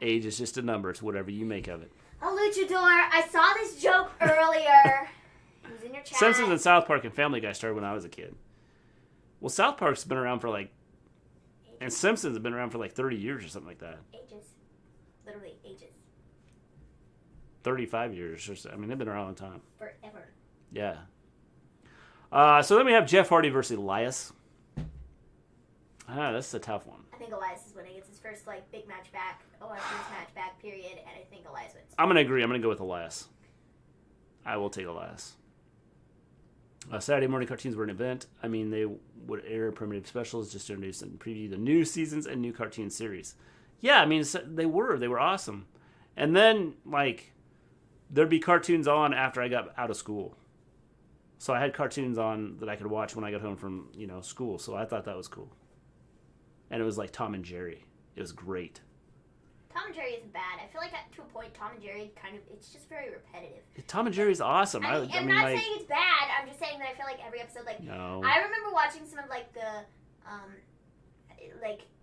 age is just a number. It's whatever you make of it. A luchador. I saw this joke earlier. It was in your chat. Simpsons and South Park and Family Guy started when I was a kid. Well, South Park's been around for like... And Simpsons have been around for like 30 years or something like that. Ages. Literally ages. 35 years or so. I mean, they've been around a long time. Forever. Yeah. So then we have Jeff Hardy versus Elias. That's a tough one. I think Elias is winning. It's his first like big match back. First match back period, and I think Elias wins. I'm going to agree. I'm going to go with Elias. I will take Elias. Saturday morning cartoons were an event. I mean, they would air primitive specials just to introduce and preview the new seasons and new cartoon series. Yeah, I mean, they were awesome. And then, like, there'd be cartoons on after I got out of school. So I had cartoons on that I could watch when I got home from, school. So I thought that was cool. And it was like Tom and Jerry. It was great. Tom and Jerry isn't bad. I feel like to a point, Tom and Jerry it's just very repetitive. Tom and Jerry's awesome. I'm not saying it's bad. I'm just saying that I feel like every episode, No. I remember watching some of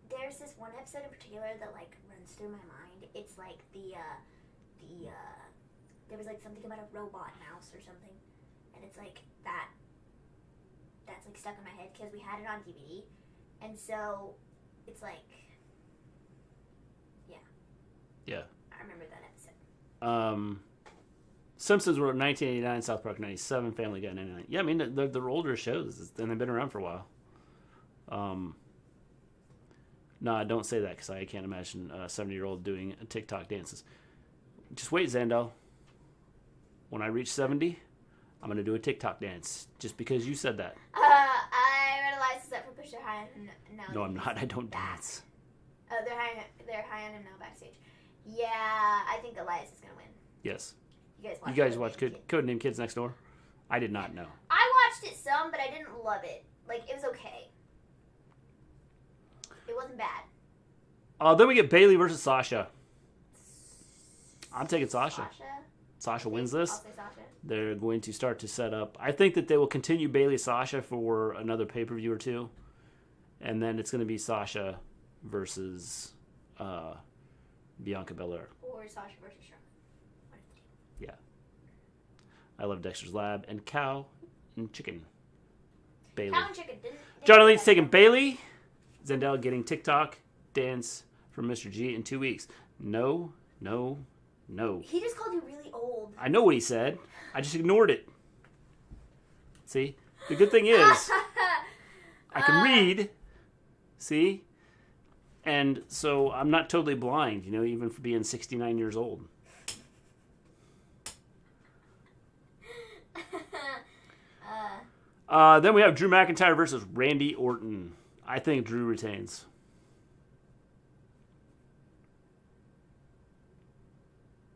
there's this one episode in particular that runs through my mind. It's like there was something about a robot mouse or something, and it's like that's stuck in my head because we had it on DVD, and so it's Yeah. I remember that episode. Simpsons were 1989, South Park 97, Family Guy 99. Yeah, I mean, they're older shows, and they've been around for a while. No, don't say that, because I can't imagine a 70-year-old doing TikTok dances. Just wait, Zando. When I reach 70, I'm going to do a TikTok dance, just because you said that. I read Elias is up for Push Their High and now. No, I'm not. I don't dance. Oh, they're high on him now backstage. Yeah, I think Elias is gonna win. Yes. You guys watch Codename Kids Next Door? I did not know. I watched it some, but I didn't love it. It was okay. It wasn't bad. Then we get Bayley versus Sasha. I'm taking Sasha. Sasha wins this. I'll say Sasha. They're going to start to set up. I think that they will continue Bayley Sasha for another pay-per-view or two. And then it's going to be Sasha versus Bianca Belair. Or Sasha versus Charlotte. Yeah. I love Dexter's Lab and Cow and Chicken. Bayley. Cow and Chicken. John Elite's taking Bayley. Zendel getting TikTok dance from Mr. G in 2 weeks. No. He just called you really old. I know what he said. I just ignored it. See? The good thing is, I can read. See? And so I'm not totally blind, even for being 69 years old. Then we have Drew McIntyre versus Randy Orton. I think Drew retains.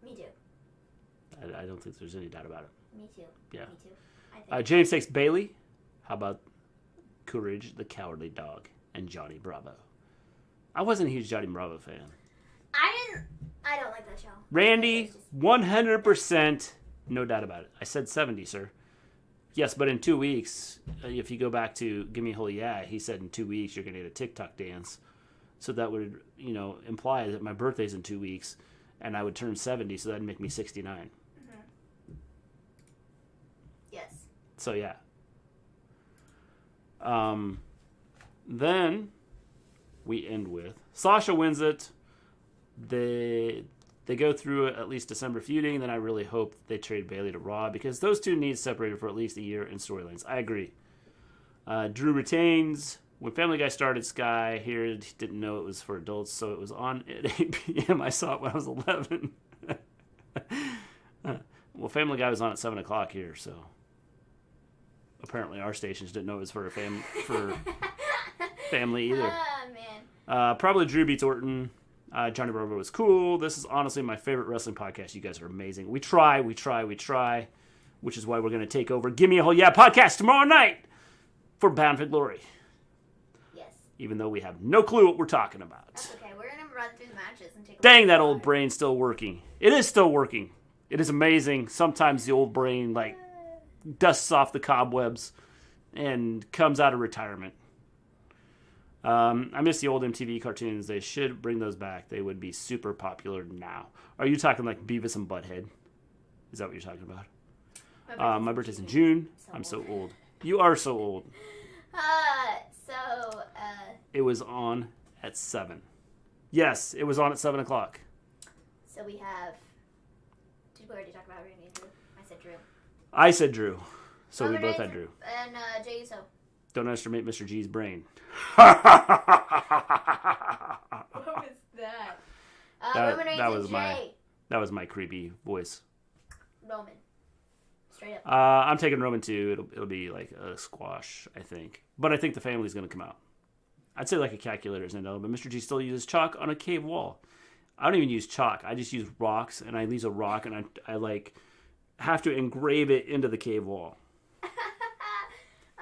Me too. I don't think there's any doubt about it. Me too. Yeah. Me too. I think. James takes Bayley. How about Courage the Cowardly Dog and Johnny Bravo? I wasn't a huge Johnny Bravo fan. I don't like that show. Randy, 100%, no doubt about it. I said 70, sir. Yes, but in 2 weeks, if you go back to Gimme a Holy Yeah, he said in 2 weeks you're going to get a TikTok dance. So that would, imply that my birthday's in 2 weeks, and I would turn 70, so that'd make me 69. Mm-hmm. Yes. So, yeah. Then we end with Sasha wins it. They go through at least December feuding, and then I really hope they trade Bayley to Raw because those two need separated for at least a year in storylines. I agree. Drew retains When Family Guy started, Sky here didn't know it was for adults, so it was on at 8 p.m. I saw it when I was 11. Well, Family Guy was on at 7 o'clock here, so apparently our stations didn't know it was for family either. Oh, man. Probably Drew beats Orton. Johnny Bravo was cool. This is honestly my favorite wrestling podcast. You guys are amazing. We try, which is why we're going to take over Gimme a Whole Yeah podcast tomorrow night for Bound for Glory. Yes. Even though we have no clue what we're talking about. That's okay. We're going to run through the matches and take a Dang, look that at old it. brain's still working. It is still working. It is amazing. Sometimes the old brain, like, dusts off the cobwebs and comes out of retirement. I miss the old MTV cartoons. They should bring those back. They would be super popular now. Are you talking like Beavis and Butthead? Is that what you're talking about? My birthday's in June. I'm so old. You are so old. It was on at 7. Yes, it was on at 7 o'clock. So we have... Did we already talk about Randy and Drew? I said Drew. I said Drew. So Roman we both Reigns had Drew. And Jey Uso. Don't underestimate Mr. G's brain. What was that? Roman Reigns that and was Jey. That was my creepy voice. Roman. Straight up. I'm taking Roman too. It'll be like a squash, I think. But I think the family's going to come out. I'd say like a calculator is but Mr. G still uses chalk on a cave wall. I don't even use chalk. I just use rocks, and I use a rock, and I like have to engrave it into the cave wall.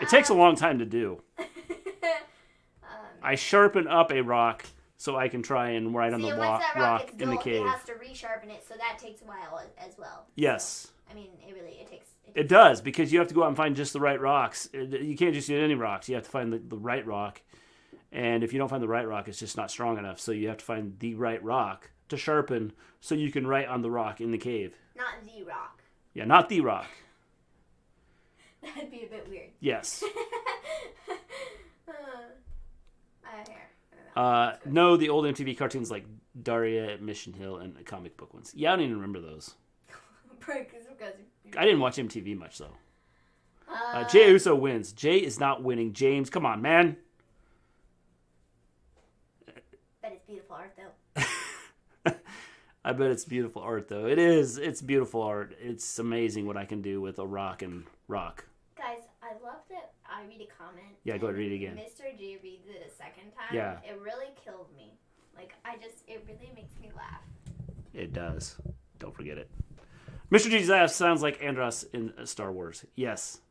It takes a long time to do. I sharpen up a rock so I can try and write on the rock in the cave. It has to resharpen it, so that takes a while as well. Yes. So, I mean, it takes. It does, because you have to go out and find just the right rocks. You can't just use any rocks. You have to find the right rock. And if you don't find the right rock, it's just not strong enough. So you have to find the right rock to sharpen so you can write on the rock in the cave. Not the rock. Yeah, not the rock. That'd be a bit weird. Yes. Here. No, the old MTV cartoons like Daria, Mission Hill, and the comic book ones. Yeah, I don't even remember those. I didn't watch MTV much, though. Jey Uso wins. Jey is not winning. James, come on, man. That is beautiful art, though. I bet it's beautiful art, though. It is. It's beautiful art. It's amazing what I can do with a rock and rock. Guys, I love that I read a comment. Yeah, go ahead, read it again. Mr. G reads it a second time. Yeah. It really killed me. Like, it really makes me laugh. It does. Don't forget it. Mr. G's ass sounds like Andros in Star Wars. Yes.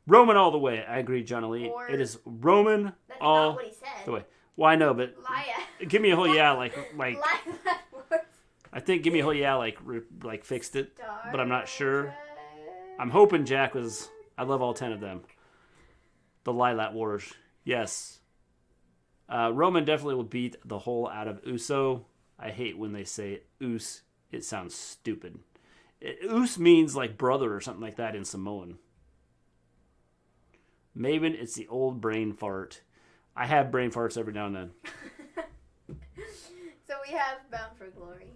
Roman all the way. I agree, Johnny Lee. Or, it is Roman that's all not what he said. the way. Well, I know, but Laya. give me a whole yeah, like Laya. I think give me a whole yeah, like fixed it, Star but I'm not sure. Trek. I'm hoping Jack was. I love all 10 of them. The Lilac Wars, yes. Roman definitely will beat the whole out of Uso. I hate when they say Us. It sounds stupid. Us means like brother or something like that in Samoan. Maven, it's the old brain fart. I have brain farts every now and then. So we have Bound for Glory.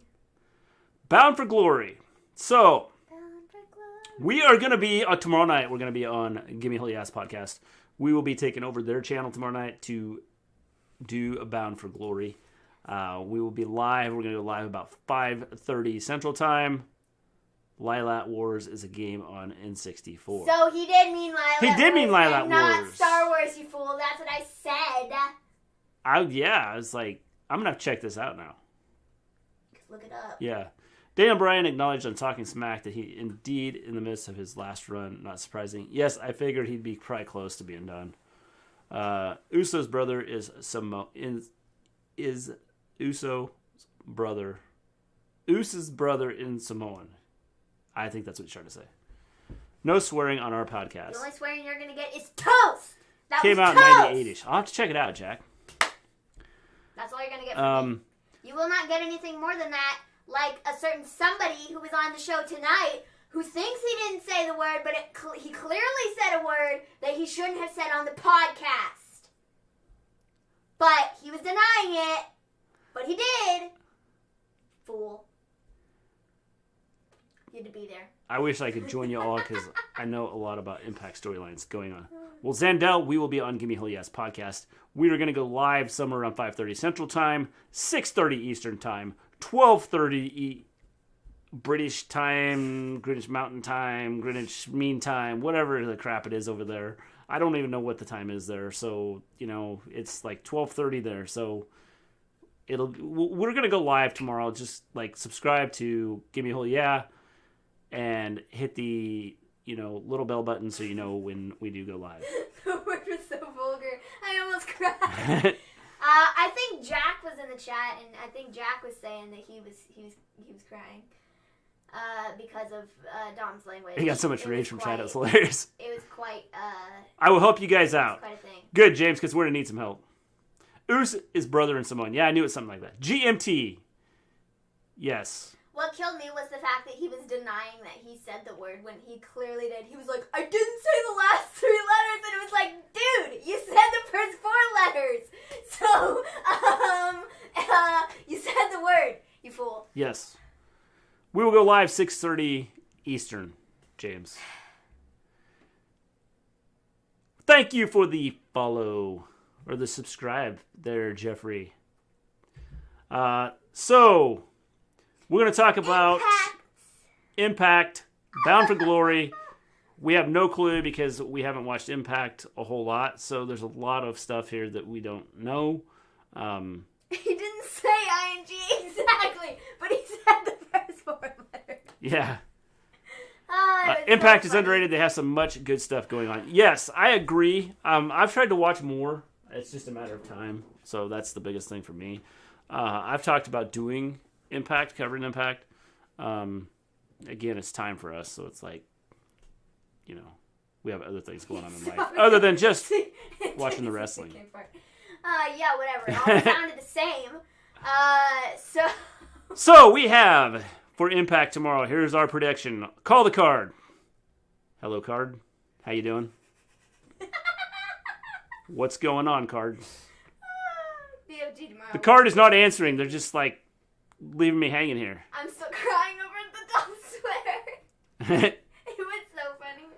Bound for Glory. So, Bound for Glory. we are going to be, tomorrow night, we're going to be on Gimme Holy Ass podcast. We will be taking over their channel tomorrow night to do a Bound for Glory. We will be live. We're going to go live about 5:30 Central Time. Lilac Wars is a game on N64. So he did mean Lilac Wars. He did mean Lilac and not Wars. Star Wars, you fool. That's what I said. I was like, I'm going to have to check this out now. Look it up. Yeah. Daniel Bryan acknowledged on Talking Smack that he indeed in the midst of his last run. Not surprising. Yes, I figured he'd be probably close to being done. Uso's brother is Uso's brother. Uso's brother in Samoan. I think that's what he's trying to say. No swearing on our podcast. The only swearing you're going to get is toast. That Came was out toast. in 1980s. I'll have to check it out, Jack. That's all you're going to get from me. You will not get anything more than that. Like a certain somebody who was on the show tonight who thinks he didn't say the word, but he clearly said a word that he shouldn't have said on the podcast. But he was denying it. But he did. Fool. You had to be there. I wish I could join you all because I know a lot about Impact storylines going on. Well, Zandel, we will be on Gimme Hell Yes podcast. We are going to go live somewhere around 5:30 Central Time, 6:30 Eastern Time, 12:30 British Time, Greenwich Mountain Time, Greenwich Mean Time, whatever the crap it is over there. I don't even know what the time is there. So, it's like 12:30 there. So we're going to go live tomorrow. Just like subscribe to Gimme Hell Yeah and hit the little bell button so you know when we do go live. The word was so vulgar. I almost cried. I think Jack was in the chat, and I think Jack was saying that he was crying because of Dom's language. He got so much rage from chat. It was hilarious. It was quite. I will help you guys out. Quite a thing. Good, James, because we're gonna need some help. Us is brother in Samoan. Yeah, I knew it was something like that. GMT. Yes. What killed me was the fact that he was denying that he said the word when he clearly did. He was like, I didn't say the last 3 letters, and it was like, dude, you said the first 4 letters. So, you said the word, you fool. Yes. We will go live 6:30 Eastern, James. Thank you for the follow or the subscribe there, Jeffrey. So we're going to talk about Impact, Bound for Glory. We have no clue because we haven't watched Impact a whole lot, so there's a lot of stuff here that we don't know. He didn't say ING exactly, but he said the first 4 letters. Yeah. so Impact is funny. underrated. They have some much good stuff going on. Yes, I agree. I've tried to watch more. It's just a matter of time, so that's the biggest thing for me. I've talked about doing Impact, covering Impact. Again, it's time for us, so it's like, we have other things going on in life other than just watching the wrestling. Yeah, whatever. It all sounded the same. So we have for Impact tomorrow. Here's our prediction. Call the card. Hello, card. How you doing? What's going on, card? BOG tomorrow. The card is not answering. They're just like leaving me hanging here. I'm still crying over the dumb sweater. It was so funny.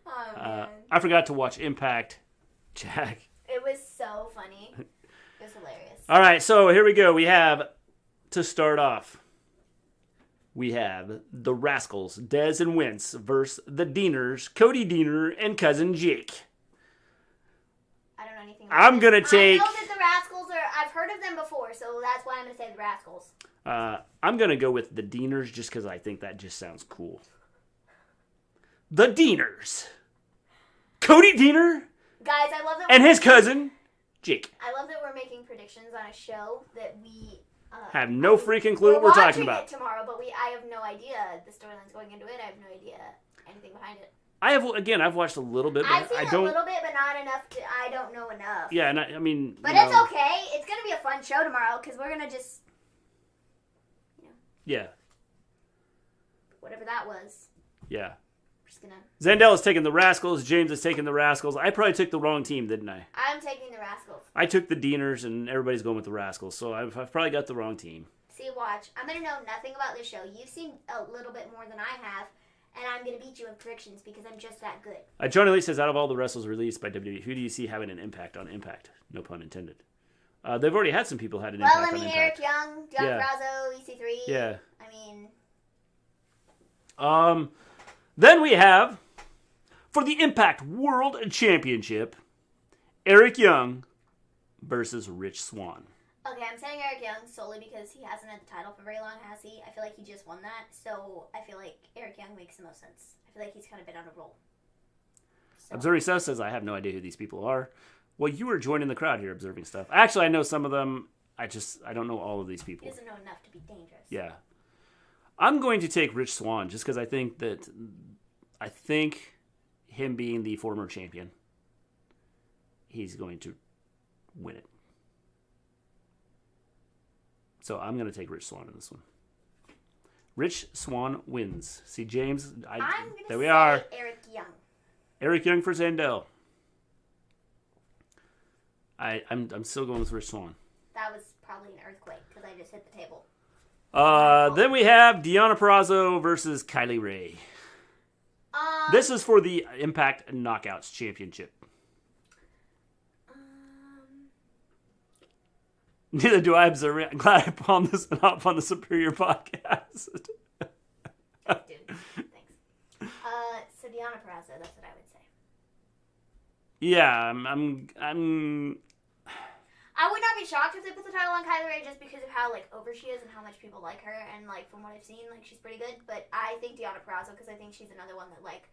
Oh, man. I forgot to watch Impact, Jack. It was so funny. It was hilarious. All right, so here we go. We have, to start off, we have the Rascals, Dez and Wentz, versus the Deaners, Cody Deaner and Cousin Jake. I don't know anything about I'm going to take... I know that the Rascals I've heard of them before, so that's why I'm going to say the Rascals. I'm going to go with the Deaners just because I think that just sounds cool. The Deaners. Cody Deaner... Guys, I love that. And his cousin, Jake. I love that we're making predictions on a show that we have no freaking clue what we're talking about. It tomorrow, but I have no idea the storyline's going into it. I have no idea anything behind it. I've watched a little bit. But I've seen a little bit, but not enough. I don't know enough. Yeah, and I mean. But it's okay. It's gonna be a fun show tomorrow because we're gonna just. Yeah. Whatever that was. Yeah. Just gonna... Zandel is taking the Rascals. James is taking the Rascals. I probably took the wrong team, didn't I? I'm taking the Rascals. I took the Deaners, and everybody's going with the Rascals. So I've probably got the wrong team. See, watch. I'm going to know nothing about this show. You've seen a little bit more than I have, and I'm going to beat you in predictions because I'm just that good. Johnny Lee says, out of all the wrestles released by WWE, who do you see having an impact on Impact? No pun intended. They've already had some people had an impact on Impact. Eric Young, John Brazo, EC3. Yeah. I mean... Then we have... For the Impact World Championship, Eric Young versus Rich Swann. Okay, I'm saying Eric Young solely because he hasn't had the title for very long, has he? I feel like he just won that, so I feel like Eric Young makes the most sense. I feel like he's kind of been on a roll. So. Observing stuff says, I have no idea who these people are. Well, you were joining the crowd here observing stuff. Actually, I know some of them. I don't know all of these people. He doesn't know enough to be dangerous. Yeah. I'm going to take Rich Swann just because I think him being the former champion, he's going to win it. So I'm going to take Rich Swann in this one. Rich Swann wins. See, James, there we are. Eric Young. Eric Young for Zandel. I'm still going with Rich Swann. That was probably an earthquake because I just hit the table. Then we have Deonna Purrazzo versus Kylie Ray. This is for the Impact Knockouts Championship. Neither do I, observe it. I'm glad I palmed this up on the Superior podcast. Dude, thanks. So Deonna Purrazzo, that's what I would say. Yeah, I would not be shocked if they put the title on Kylie Rae just because of how like over she is and how much people like her, and like from what I've seen, like she's pretty good. But I think Deonna Purrazzo, because I think she's another one that like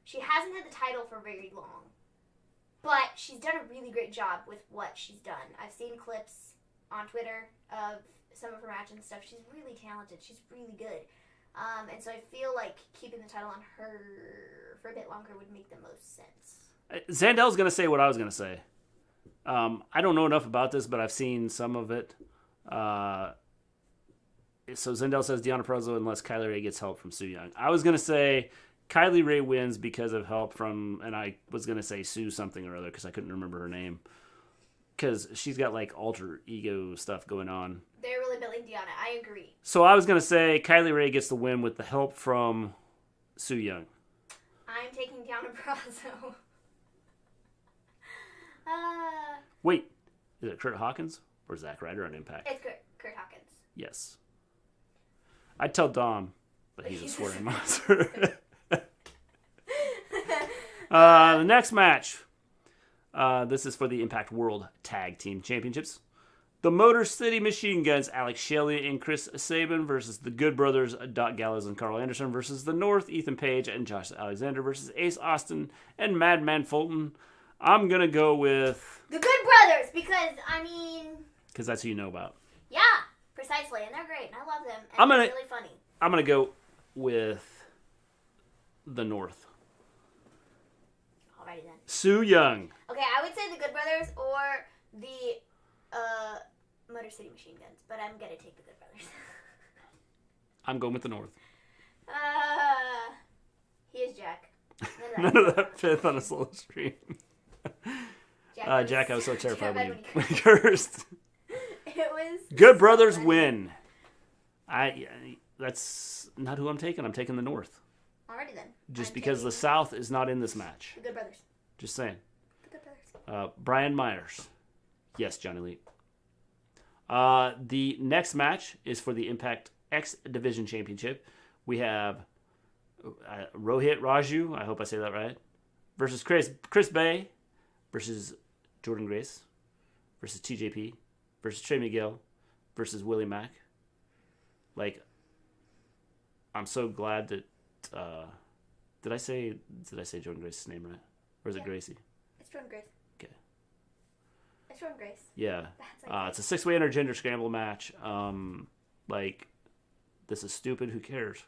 she hasn't had the title for very long, but she's done a really great job with what she's done. I've seen clips on Twitter of some of her matches and stuff. She's really talented. She's really good. And so I feel like keeping the title on her for a bit longer would make the most sense. Zandel's going to say what I was going to say. I don't know enough about this, but I've seen some of it. So Zendel says Deonna Purrazzo unless Kylie Rae gets help from Su Yung. I was going to say Kylie Rae wins because of help from, and I was going to say Sue something or other because I couldn't remember her name. Because she's got like alter ego stuff going on. They're really building Deonna. I agree. So I was going to say Kylie Rae gets the win with the help from Su Yung. I'm taking Deonna Purrazzo. Wait, is it Kurt Hawkins or Zack Ryder on Impact? It's Kurt Hawkins. Yes. I'd tell Dom, but he's a swearing monster. The next match. This is for the Impact World Tag Team Championships. The Motor City Machine Guns, Alex Shelley and Chris Sabin versus the Good Brothers, Doc Gallows and Carl Anderson versus the North, Ethan Page and Josh Alexander versus Ace Austin and Madman Fulton. I'm going to go with... the Good Brothers, because, I mean... because that's who you know about. Yeah, precisely, and they're great, and I love them, and they're really funny. I'm going to go with the North. Alrighty then. Su Yung. Okay, I would say the Good Brothers or the Motor City Machine Guns, but I'm going to take the Good Brothers. I'm going with the North. He is Jack. None of that fifth on a slow stream. Jack, I was so terrified when he cursed. It was Good so Brothers funny. win. That's not who I'm taking. I'm taking the North. Alrighty then. Just because the South is not in this match. The Good Brothers. Just saying. The Good Brothers. Brian Myers. Yes, Johnny Lee. The next match is for the Impact X Division Championship. We have Rohit Raju, I hope I say that right, versus Chris Bay, versus Jordan Grace, versus TJP, versus Trey Miguel, versus Willie Mack. Like, I'm so glad that did I say Jordan Grace's name right, or is it Gracie? It's Jordan Grace. Okay. It's Jordan Grace. Yeah. That's okay. It's a 6-way intergender scramble match. Like, this is stupid. Who cares?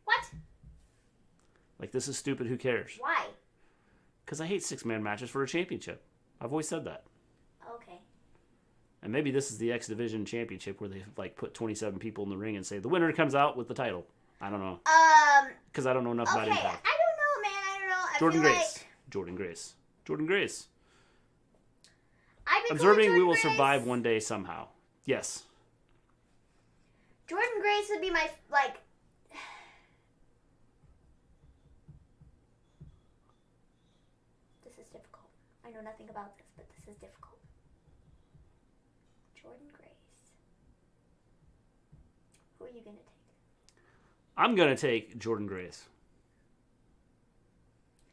What? Like, this is stupid. Who cares? Why? Because I hate 6-man matches for a championship. I've always said that. Okay. And maybe this is the X Division Championship where they like put 27 people in the ring and say the winner comes out with the title. I don't know. Because I don't know enough about Okay, I Impact. don't know, man. I don't know. Jordan feel Grace. like Jordan Grace. Jordan Grace. I've been Observing calling we will Jordan survive Grace. one day somehow. Yes. Jordan Grace would be my like. This is difficult. I know nothing about this, but this is difficult. Jordan Grace. Who are you gonna take? I'm going to take Jordan Grace.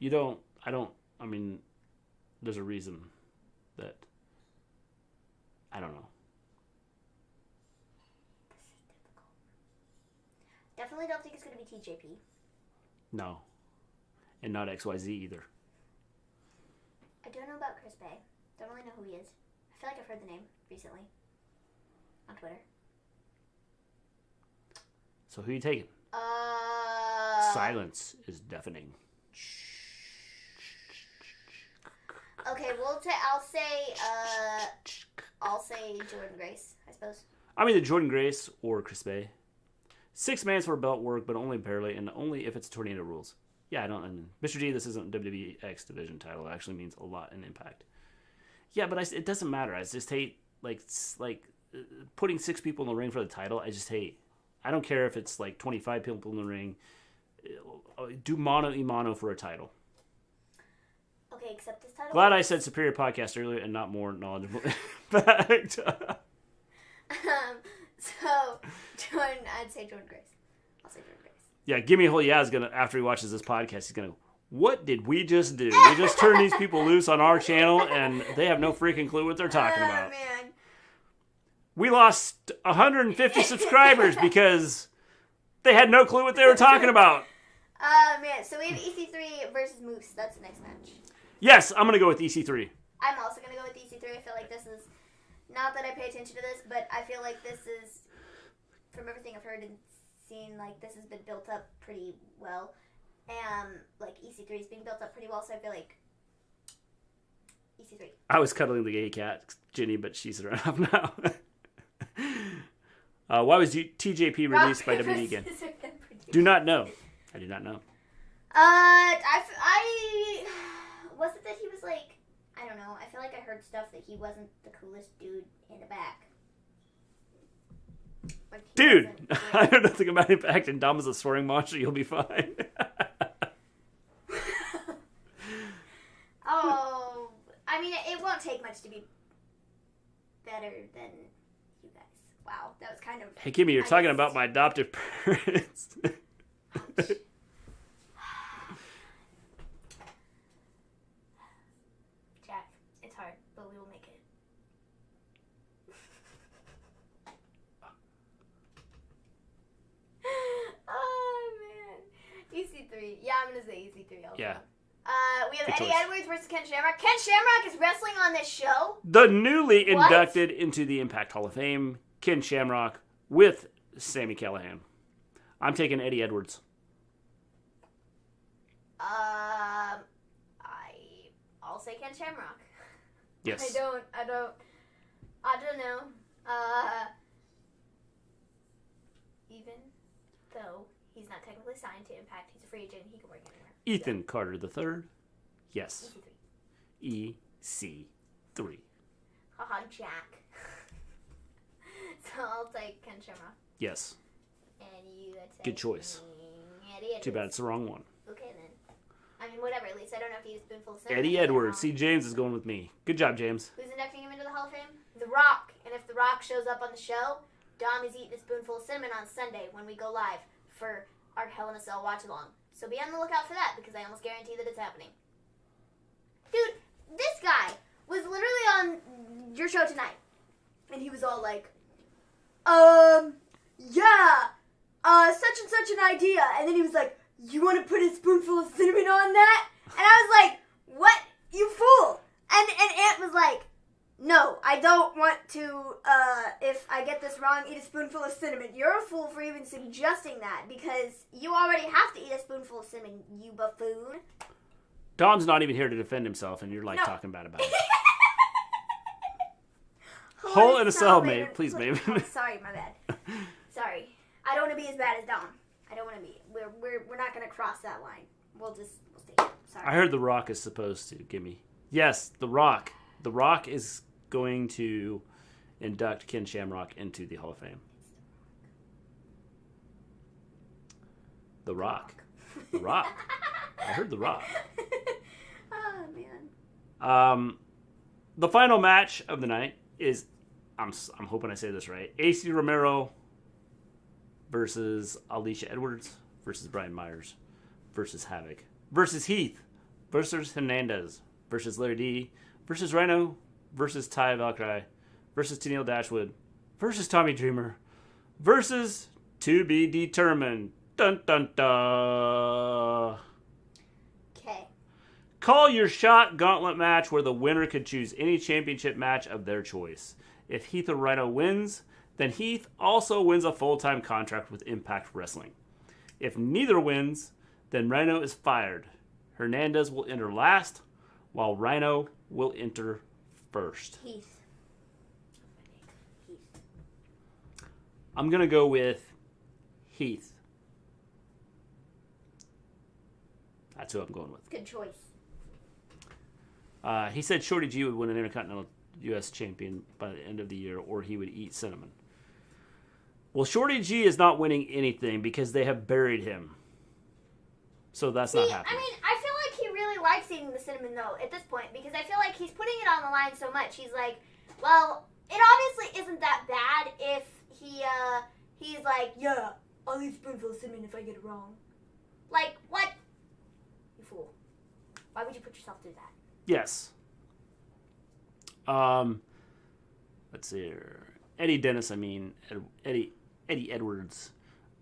I mean, there's a reason that, I don't know. This is difficult. Definitely don't think it's gonna be TJP. No. And not XYZ either. I don't know about Chris Bay. Don't really know who he is. I feel like I've heard the name recently. On Twitter. So who are you taking? Silence is deafening. Okay, I'll say Jordan Grace, I suppose. I'm either Jordan Grace or Chris Bay. 6 mans for belt work, but only barely, and only if it's tornado rules. Yeah, Mr. G, this isn't WWE X Division title. It actually means a lot in Impact. Yeah, but it doesn't matter. I just hate putting 6 people in the ring for the title. I just hate. I don't care if it's like 25 people in the ring. Do mono-y-mono for a title. Okay, accept this title. Glad I said superior podcast earlier and not more knowledgeable. Fact. So, Jordan, I'd say Jordan Grace. I'll say Jordan Grace. Yeah, Gimme a Hole Yeah is going to, after he watches this podcast, he's going to, what did we just do? We just turned these people loose on our channel, and they have no freaking clue what they're talking about. Man. We lost 150 subscribers because they had no clue what they were talking about. Man, so we have EC3 versus Moose. That's the next match. Yes, I'm going to go with EC3. I'm also going to go with EC3. I feel like this is, not that I pay attention to this, but I feel like this is, from everything I've heard and seen, like, this has been built up pretty well. And, like, EC3 is being built up pretty well, so I feel like EC3. I was cuddling the gay cat, Jenny, but she's run off now. Why was TJP released by WWE again? Do not know. I do not know. I was it that he was like, I don't know. I feel like I heard stuff that he wasn't the coolest dude in the back. Like dude, I know nothing about Impact, and Dom is a swearing monster. You'll be fine. Oh, I mean, it won't take much to be better than you guys. Wow, that was kind of... Hey, Kimmy, you're talking about my adoptive parents. Jack, it's hard, but we will make it. Oh, man. EC3. Yeah, I'm going to say EC3 also. Yeah. We have Good Eddie choice. Edwards versus Ken Shamrock. Ken Shamrock is wrestling on this show. The newly What? inducted into the Impact Hall of Fame, Ken Shamrock with Sami Callihan. I'm taking Eddie Edwards. I'll say Ken Shamrock. Yes. I don't know. Even though he's not technically signed to Impact, he's a free agent, he can work anywhere. Ethan Carter III. Yes. EC3. EC3. Haha, Jack. So I'll take Ken Shamrock. Yes. And you would say... Good choice. Eddie Edwards. Too bad it's the wrong one. Okay, then. I mean, whatever. At least I don't know if he used a spoonful of cinnamon. Eddie Edwards. See, James is going with me. Good job, James. Who's inducting him into the Hall of Fame? The Rock. And if The Rock shows up on the show, Dom is eating a spoonful of cinnamon on Sunday when we go live for our Hell in a Cell watch-along. So be on the lookout for that, because I almost guarantee that it's happening. Dude, this guy was literally on your show tonight. And he was all like, yeah, such and such an idea. And then he was like, you want to put a spoonful of cinnamon on that? And I was like, what? You fool. And Ant was like, no, I don't want to, if I get this wrong, eat a spoonful of cinnamon. You're a fool for even suggesting that, because you already have to eat a spoonful of cinnamon, you buffoon. Dom's not even here to defend himself, and you're like No. talking bad about it. Hole in a cell, mate. Please, Maven. Oh, sorry, my bad. Sorry. I don't want to be as bad as Dom. I don't want to be. We're not going to cross that line. We'll stay here. Sorry. I heard The Rock is supposed to. Gimme. Yes, The Rock. The Rock is going to induct Ken Shamrock into the Hall of Fame. The Rock. The Rock. I heard The Rock. Oh, man. The final match of the night is, I'm hoping I say this right, AC Romero versus Alicia Edwards versus Brian Myers versus Havoc versus Heath versus Hernandez versus Larry D versus Rhino versus Ty Valkyrie versus Tennille Dashwood versus Tommy Dreamer versus To Be Determined. Dun dun dun. Okay. Call your shot gauntlet match where the winner could choose any championship match of their choice. If Heath or Rhino wins, then Heath also wins a full-time contract with Impact Wrestling. If neither wins, then Rhino is fired. Hernandez will enter last, while Rhino will enter first. Heath. I'm going to go with Heath. That's who I'm going with. Good choice. He said Shorty G would win an Intercontinental U.S. champion by the end of the year, or he would eat cinnamon. Well, Shorty G is not winning anything because they have buried him. So that's not happening. I mean, I feel like he really likes eating the cinnamon, though, at this point, because I feel like he's putting it on the line so much. He's like, well, it obviously isn't that bad if he's like, yeah, I'll eat a spoonful of cinnamon if I get it wrong. Like, what? You fool. Why would you put yourself through that? Yes. Let's see here. Eddie Edwards.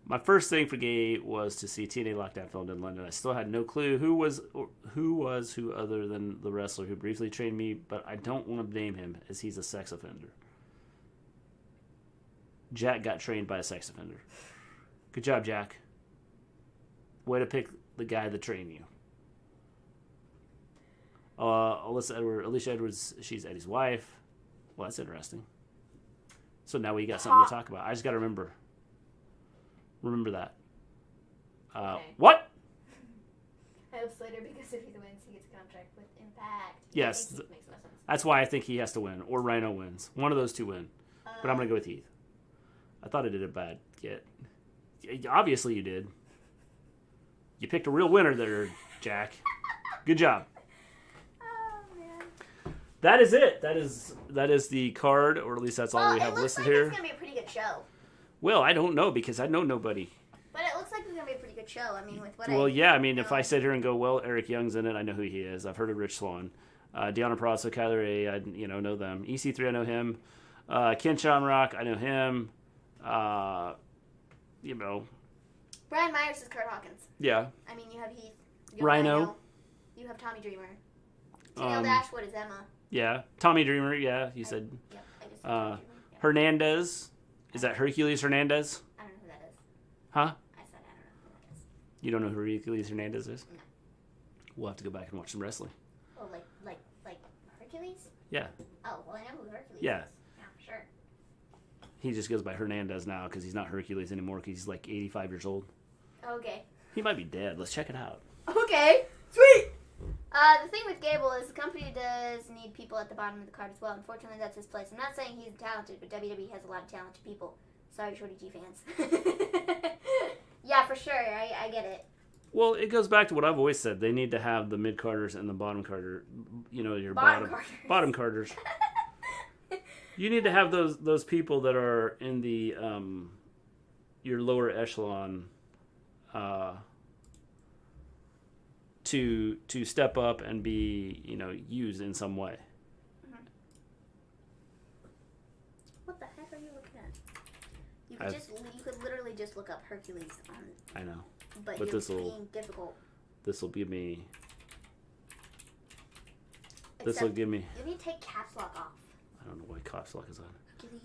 My first thing for Gay was to see TNA Lockdown filmed in London. I still had no clue who other than the wrestler who briefly trained me, but I don't want to name him as he's a sex offender. Jack got trained by a sex offender. Good job, Jack. Way to pick the guy that trained you. Alicia Edwards, she's Eddie's wife. Well, that's interesting. So now we got something to talk about. I just got to remember that. Okay. What? I hope Slater, because if he wins, he gets a contract with Impact. Yes. Makes no sense. That's why I think he has to win, or Rhino wins. One of those two win. But I'm going to go with Heath. I thought I did it bad. Obviously you did. You picked a real winner there, Jack. Good job. Oh, man. That is it. That is the card, or at least that's all we have listed here. It's going to be a pretty good show. Well, I don't know because I know nobody. But it looks like it's going to be a pretty good show. I mean, with what if I sit here and go, well, Eric Young's in it, I know who he is. I've heard of Rich Swann. Deanna Prazo, Kyler A, I know them. EC3, I know him. Ken Shamrock, I know him. Brian Myers is Kurt Hawkins. Yeah. I mean, you have Heath. Rhino. You have Tommy Dreamer. Tennille Dashwood is Emma. Yeah. Tommy Dreamer, yeah, you said. Yep, I just said Tommy Dreamer. Yeah. Hernandez. Is that Hercules Hernandez? I don't know who that is. Huh? I said I don't know who that is. You don't know who Hercules Hernandez is? No. We'll have to go back and watch some wrestling. Oh, like Hercules? Yeah. Oh, well, I know who Hercules is. Yeah. Yeah, sure. He just goes by Hernandez now because he's not Hercules anymore because he's like 85 years old. Okay. He might be dead. Let's check it out. Okay. Sweet! The thing with Gable is the company does need people at the bottom of the card as well. Unfortunately, that's his place. I'm not saying he's talented, but WWE has a lot of talented people. Sorry, Shorty G fans. Yeah, for sure. I get it. Well, it goes back to what I've always said. They need to have the mid-carders and the bottom carder. Your bottom carders. You need to have those people that are in the your lower echelon to step up and be used in some way. Mm-hmm. What the heck are you looking at? You could literally just look up Hercules on. I know, but you're being difficult. This will give me. Except this will give me. You need to take caps lock off. I don't know why caps lock is on. Hercules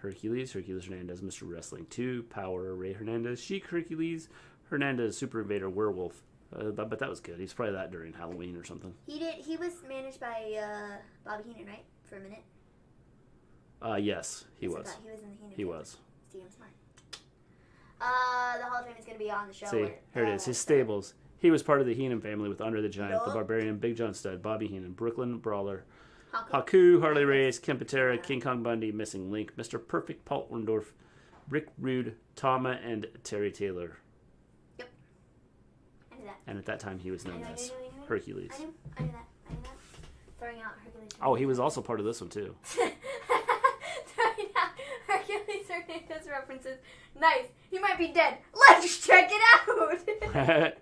Hernandez. Hercules Hernandez, Mr. Wrestling 2, Power, Ray Hernandez, Sheik Hercules, Hernandez, Super Invader, Werewolf. But that was good. He's probably that during Halloween or something. He was managed by Bobby Heenan, right? For a minute? Yes, he was. He was in the Heenan. He was. Steven Smart. The Hall of Fame is going to be on the show. See, here it is. His stables. He was part of the Heenan family with Andre the Giant, the Barbarian, Big John Studd, Bobby Heenan, Brooklyn Brawler, Haku, Harley Race, Ken Patera, King Kong Bundy, Missing Link, Mr. Perfect, Paul Orndorff, Rick Rude, Tama, and Terry Taylor. Yep. I knew that. And at that time, he was known as Hercules. I knew that. Throwing out Hercules. Oh, he was also part of this one, too. Throwing out Hercules Hernandez references. Nice. He might be dead. Let's check it out. Oh, man.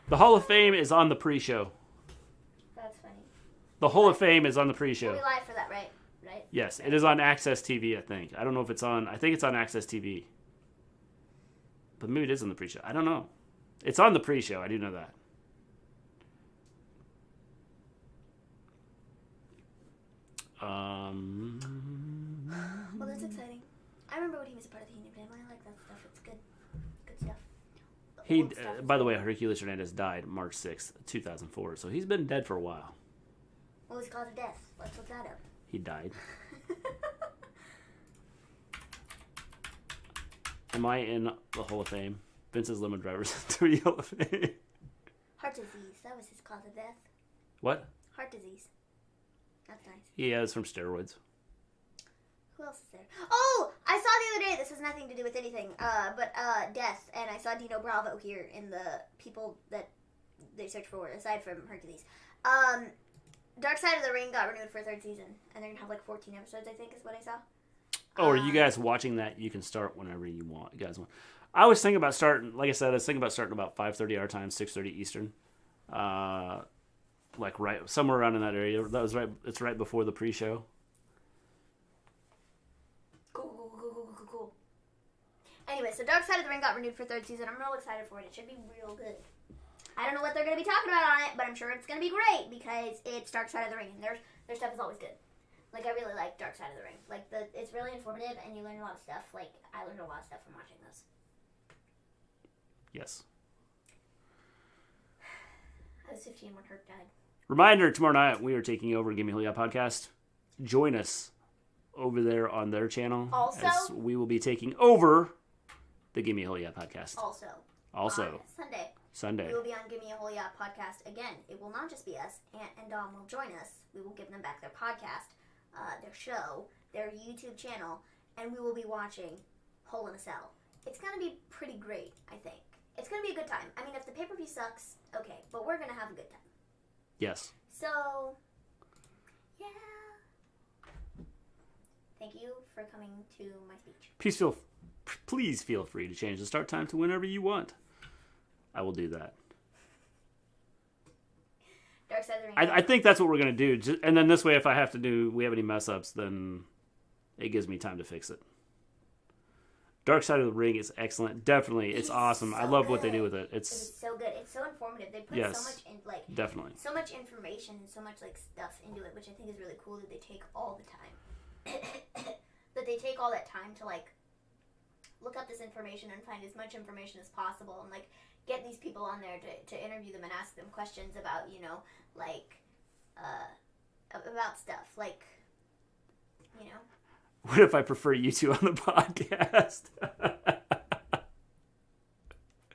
The Hall of Fame is on the pre-show. That's funny. The Hall of Fame is on the pre-show. We'll be live for that, right? Yes, it is on Access TV, I think. I don't know if it's on... I think it's on Access TV. But maybe it is on the pre-show. I don't know. It's on the pre-show. I do know that. Well, that's exciting. I remember when he was a part of the Heenan family. I like that stuff. It's good. Good stuff. By the way, Hercules Hernandez died March 6th, 2004. So he's been dead for a while. What was the cause of death? Let's look that up. He died. Am I in the Hall of Fame? Vince's limo drivers to the Hall of Fame. Heart disease. That was his cause of death. What? Heart disease. That's nice. Yeah, it's from steroids. Who else is there? Oh, I saw the other day, this has nothing to do with anything, but Death, and I saw Dino Bravo here in the people that they search for, aside from Hercules. Dark Side of the Ring got renewed for a 3rd season, and they're going to have like 14 episodes, I think, is what I saw. Oh, are you guys watching that? You can start whenever you want. You guys want. I was thinking about starting, like I said, I was thinking about starting about 5:30 our time, 6:30 Eastern. Like right somewhere around in that area. That was right. It's right before the pre-show. Cool. Anyway, so Dark Side of the Ring got renewed for 3rd season. I'm real excited for it. It should be real good. I don't know what they're going to be talking about on it, but I'm sure it's going to be great because it's Dark Side of the Ring, and their stuff is always good. Like, I really like Dark Side of the Ring. Like, it's really informative, and you learn a lot of stuff. Like, I learned a lot of stuff from watching those. Yes. I was 15 when Herc died. Reminder, tomorrow night we are taking over Gimme Holy podcast. Join us over there on their channel. Also, as we will be taking over the Gimme Holy podcast. Also. On Sunday. We will be on Gimme a Holy Yacht podcast again. It will not just be us. Ant and Dom will join us. We will give them back their podcast, their show, their YouTube channel, and we will be watching Hole in a Cell. It's going to be pretty great, I think. It's going to be a good time. I mean, if the pay-per-view sucks, okay, but we're going to have a good time. Yes. So, yeah. Thank you for coming to my speech. Please feel free to change the start time to whenever you want. I will do that. Dark Side of the Ring. I think that's what we're going to do. And then this way, if we have any mess-ups, then it gives me time to fix it. Dark Side of the Ring is excellent. Definitely. It's awesome. I love what they do with it. It's so good. It's so informative. They put so much in, definitely. So much information and so much, stuff into it, which I think is really cool that they take all the time. That they take all that time to, look up this information and find as much information as possible and, get these people on there to interview them and ask them questions about, about stuff. What if I prefer you two on the podcast?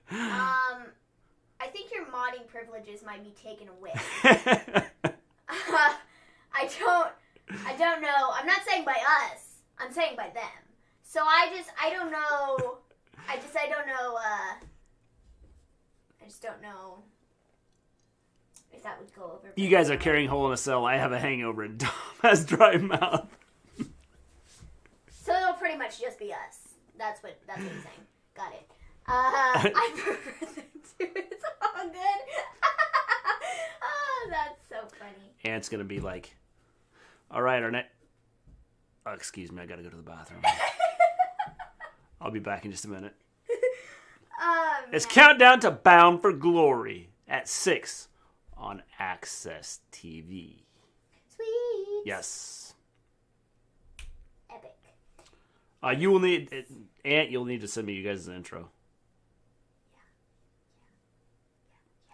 I think your modding privileges might be taken away. I don't know. I'm not saying by us. I'm saying by them. So I don't know. I just don't know if that would go over. You guys are carrying Hole in a Cell. I have a hangover and Dom has dry mouth. So it'll pretty much just be us. That's what he's saying. Got it. I prefer them too. It's all good. Oh, that's so funny. Ant's gonna be like, all right, Arnett. Oh, excuse me, I gotta go to the bathroom. I'll be back in just a minute. It's countdown to Bound for Glory at 6 on Access TV. Sweet. Yes. Epic. You will need Ant. You'll need to send me you guys an intro.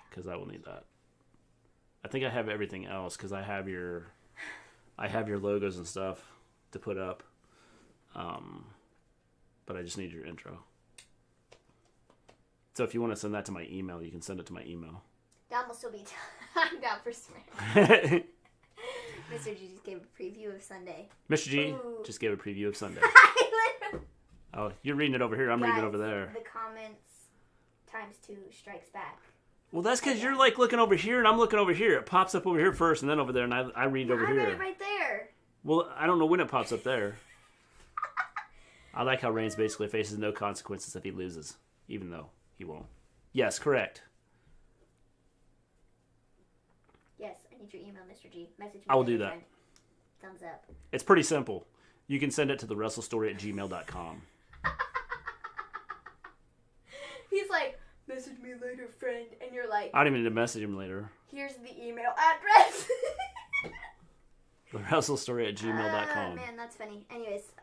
Because I will need that. I think I have everything else because I have your logos and stuff to put up. But I just need your intro. So if you want to send that to my email, you can send it to my email. Dom will still be timed out for Smackdown. Mr. G just gave a preview of Sunday. Mr. G just gave a preview of Sunday. Oh, you're reading it over here. I'm reading it over there. The comments ×2 strikes back. Well, that's because you're looking over here and I'm looking over here. It pops up over here first and then over there, and I read it over here. I read it right there. Well, I don't know when it pops up there. I like how Reigns basically faces no consequences if he loses, even though he won't. Yes, correct. Yes, I need your email, Mr. G. Message me. I will do that. Friend. Thumbs up. It's pretty simple. You can send it to thewrestlestory@gmail.com. He's like, message me later, friend. And you're like, I don't even need to message him later. Here's the email address. thewrestlestory@gmail.com. Man, that's funny. Anyways,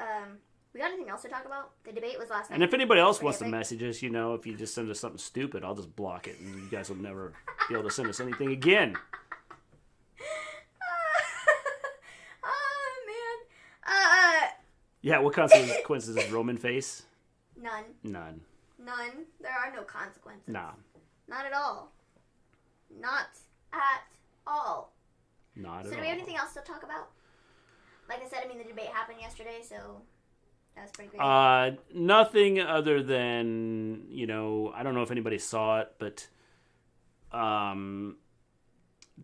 we got anything else to talk about? The debate was last night. And if anybody else wants to message us, if you just send us something stupid, I'll just block it, and you guys will never be able to send us anything again. Oh, man. Yeah, what consequences does Roman face? None. There are no consequences. Nah. Not at all. Not at all. Not at all. So do we have anything else to talk about? Like I said, the debate happened yesterday, so That was pretty great. Nothing other than, I don't know if anybody saw it, but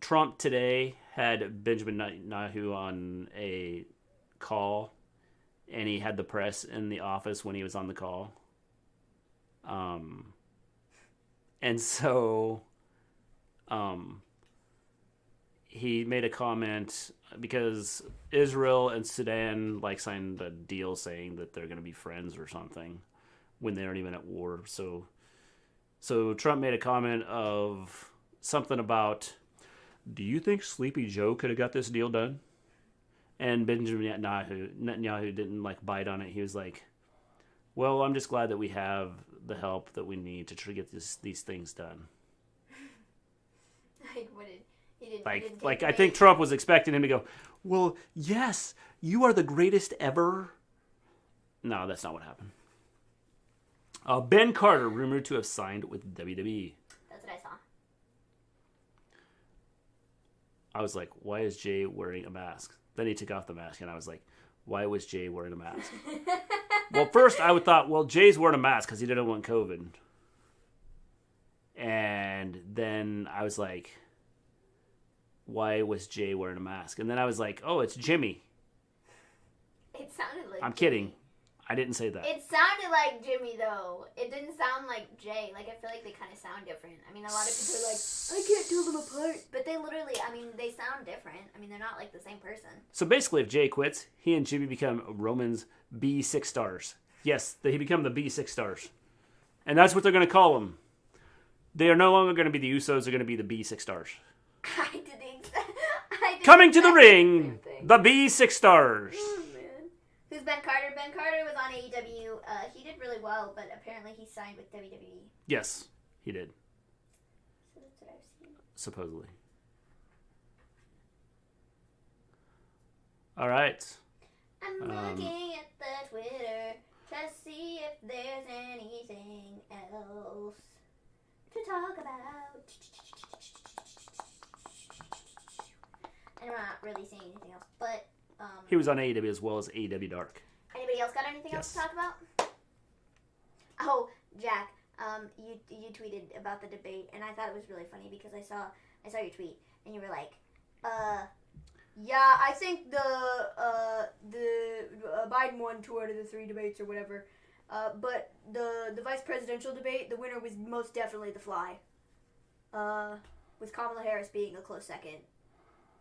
Trump today had Benjamin Netanyahu on a call, and he had the press in the office when he was on the call. And so he made a comment because Israel and Sudan signed a deal saying that they're going to be friends or something when they aren't even at war. So Trump made a comment of something about, do you think Sleepy Joe could have got this deal done? And Benjamin Netanyahu didn't bite on it. He was like, well, I'm just glad that we have the help that we need to try to get these things done. What did he didn't I think Trump was expecting him to go, well, yes, you are the greatest ever. No, that's not what happened. Ben Carter rumored to have signed with WWE. That's what I saw. I was like, why is Jay wearing a mask? Then he took off the mask, and I was like, why was Jay wearing a mask? Well, first I thought, well, Jay's wearing a mask because he didn't want COVID. And then I was like, why was Jay wearing a mask? And then I was like, oh, it's Jimmy. It sounded like I'm kidding. I didn't say that. It sounded like Jimmy, though. It didn't sound like Jay. I feel like they kind of sound different. A lot of people are like, I can't tell them apart. But they literally, they sound different. They're not the same person. So basically, if Jay quits, he and Jimmy become Roman's B6 stars. Yes, he become the B6 stars. And that's what they're going to call them. They are no longer going to be the Usos. They're going to be the B6 stars. I did Coming to the ring, the B6 stars. Oh, man. Who's Ben Carter? Ben Carter was on AEW. He did really well, but apparently he signed with WWE. Yes, he did. So that's what I've seen. Supposedly. All right. I'm looking at the Twitter to see if there's anything else to talk about. And I'm not really seeing anything else, but he was on AEW as well as AEW Dark. Anybody else got anything else to talk about? Oh, Jack, you tweeted about the debate, and I thought it was really funny because I saw your tweet, and you were like, yeah, I think the Biden won 2 out of the 3 debates or whatever, but the vice presidential debate, the winner was most definitely the Fly, with Kamala Harris being a close second,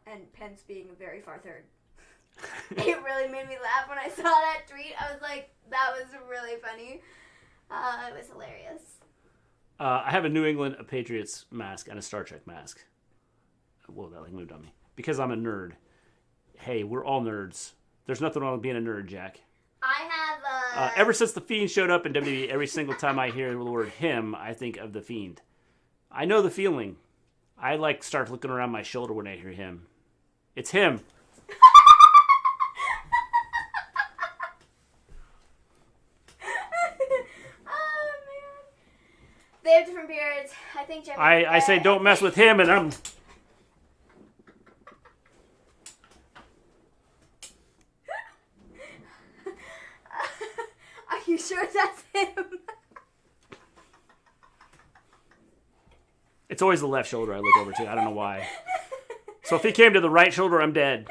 and Pence being a very far third. It really made me laugh when I saw that tweet. I was like, that was really funny. It was hilarious. I have a New England Patriots mask and a Star Trek mask. Whoa, that moved on me. Because I'm a nerd. Hey, we're all nerds. There's nothing wrong with being a nerd, Jack. I have ever since The Fiend showed up in WWE, every single time I hear the word him, I think of The Fiend. I know the feeling. I start looking around my shoulder when I hear him. It's him. Oh, man. They have different beards. I think Jimmy... I say don't mess with him, and I'm... Are you sure that's him? It's always the left shoulder I look over to. I don't know why. So if he came to the right shoulder, I'm dead.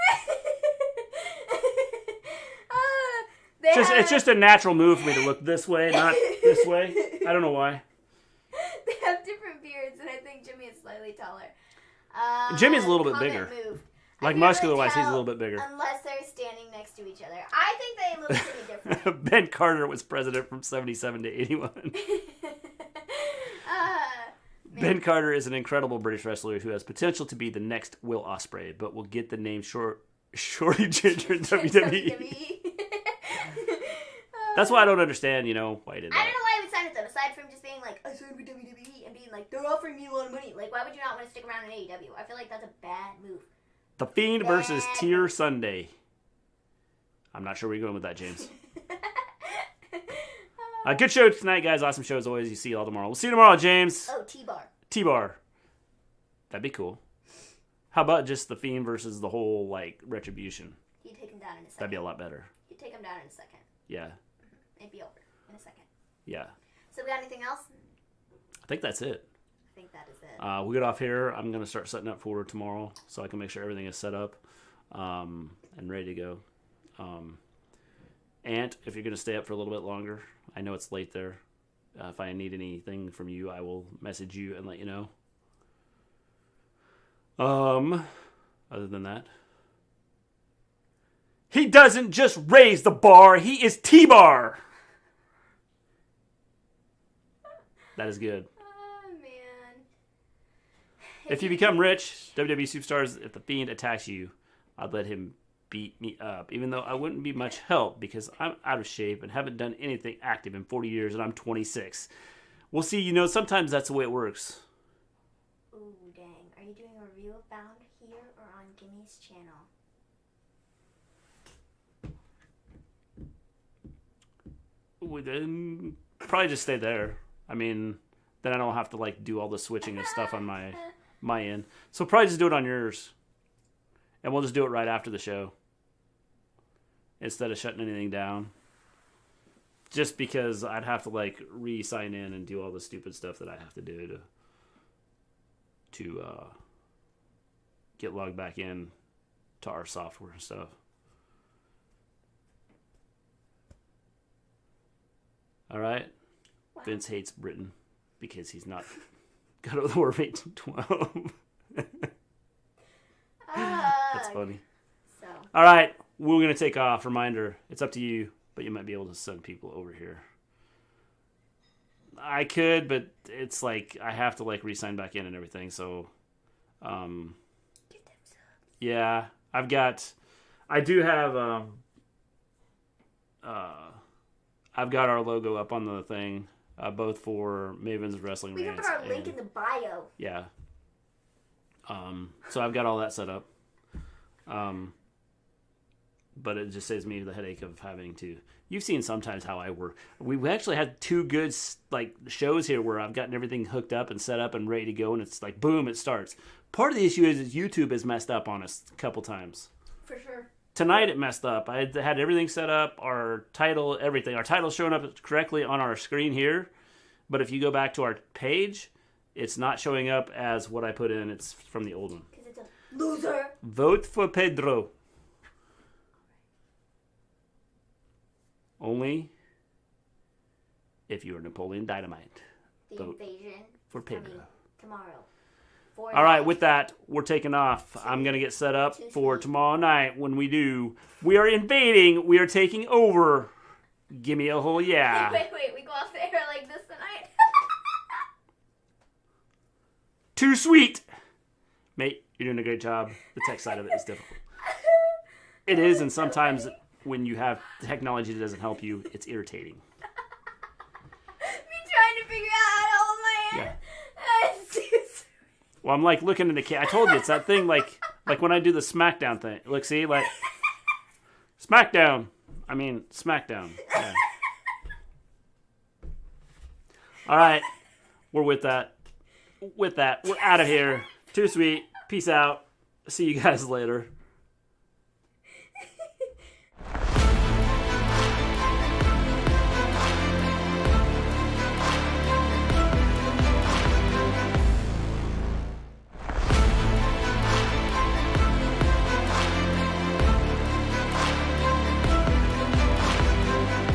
It's just a natural move for me to look this way, not this way. I don't know why. They have different beards, and I think Jimmy is slightly taller. Jimmy's a little bit bigger. Muscular-wise, he's a little bit bigger. Unless they're standing next to each other. I think they look pretty different. Ben Carter was president from 77 to 81. Ben Carter is an incredible British wrestler who has potential to be the next Will Ospreay, but will get the name Shorty Ginger in WWE. That's why I don't understand, why he did that. I don't know why he would sign with them, aside from just being like, I signed with WWE, and being like, they're offering me a lot of money. Why would you not want to stick around in AEW? I feel like that's a bad move. The Fiend versus Tier Sunday. I'm not sure where you're going with that, James. Good show tonight, guys. Awesome show as always. You see you all tomorrow. We'll see you tomorrow, James. Oh, T-Bar. T-Bar. That'd be cool. How about just the Fiend versus the whole, Retribution? He'd take him down in a second. That'd be a lot better. He'd take him come down in a second. Yeah. It'd be over in a second. Yeah. So we got anything else? I think that's it. I think that is it. We get off here. I'm going to start setting up for tomorrow so I can make sure everything is set up and ready to go. And if you're going to stay up for a little bit longer, I know it's late there. If I need anything from you, I will message you and let you know. Other than that, he doesn't just raise the bar, he is T-bar. That is good. Oh, man. If you become rich, WWE Superstars, if the Fiend attacks you, I'd let him beat me up, even though I wouldn't be much help because I'm out of shape and haven't done anything active in 40 years and I'm 26. We'll see, sometimes that's the way it works. Ooh, dang. Are you doing a review of Bound here or on Gimmy's channel? Then probably just stay there. I mean, then I don't have to do all the switching of stuff on my end. So probably just do it on yours. And we'll just do it right after the show. Instead of shutting anything down. Just because I'd have to re-sign in and do all the stupid stuff that I have to do to get logged back in to our software and stuff. All right. Wow. Vince hates Britain because he's not got over the War of 1812. That's funny. So. All right. We're going to take off. Reminder, it's up to you, but you might be able to send people over here. I could, but it's I have to re-sign back in and everything. So, yeah, I do have, I've got our logo up on the thing, both for MAVEN'S Wrestling We can Rants. put our link in the bio. Yeah. So I've got all that set up. But it just saves me the headache of having to. You've seen sometimes how I work. We actually had 2 good shows here where I've gotten everything hooked up and set up and ready to go, and it's boom, it starts. Part of the issue is YouTube has messed up on us a couple times. For sure. Tonight it messed up. I had everything set up, our title, everything. Our title's showing up correctly on our screen here, but if you go back to our page, it's not showing up as what I put in. It's from the old one. Because it's a loser. Vote for Pedro. Only if you are Napoleon Dynamite. The Vote invasion for Pedro. Tomorrow. All right, with that, we're taking off. I'm going to get set up for tomorrow night when we do. We are invading. We are taking over. Give me a whole yeah. Wait. We go off the air like this tonight? Too sweet. Mate, you're doing a great job. The tech side of it is difficult. It is, and sometimes when you have technology that doesn't help you, it's irritating. Me trying to figure out how to hold my hand. Yeah. Well, I'm looking in the camera. I told you, it's that thing like when I do the Smackdown thing. Look, see? Smackdown. I mean, Smackdown. Yeah. All right. We're with that. With that, we're out of here. Too sweet. Peace out. See you guys later.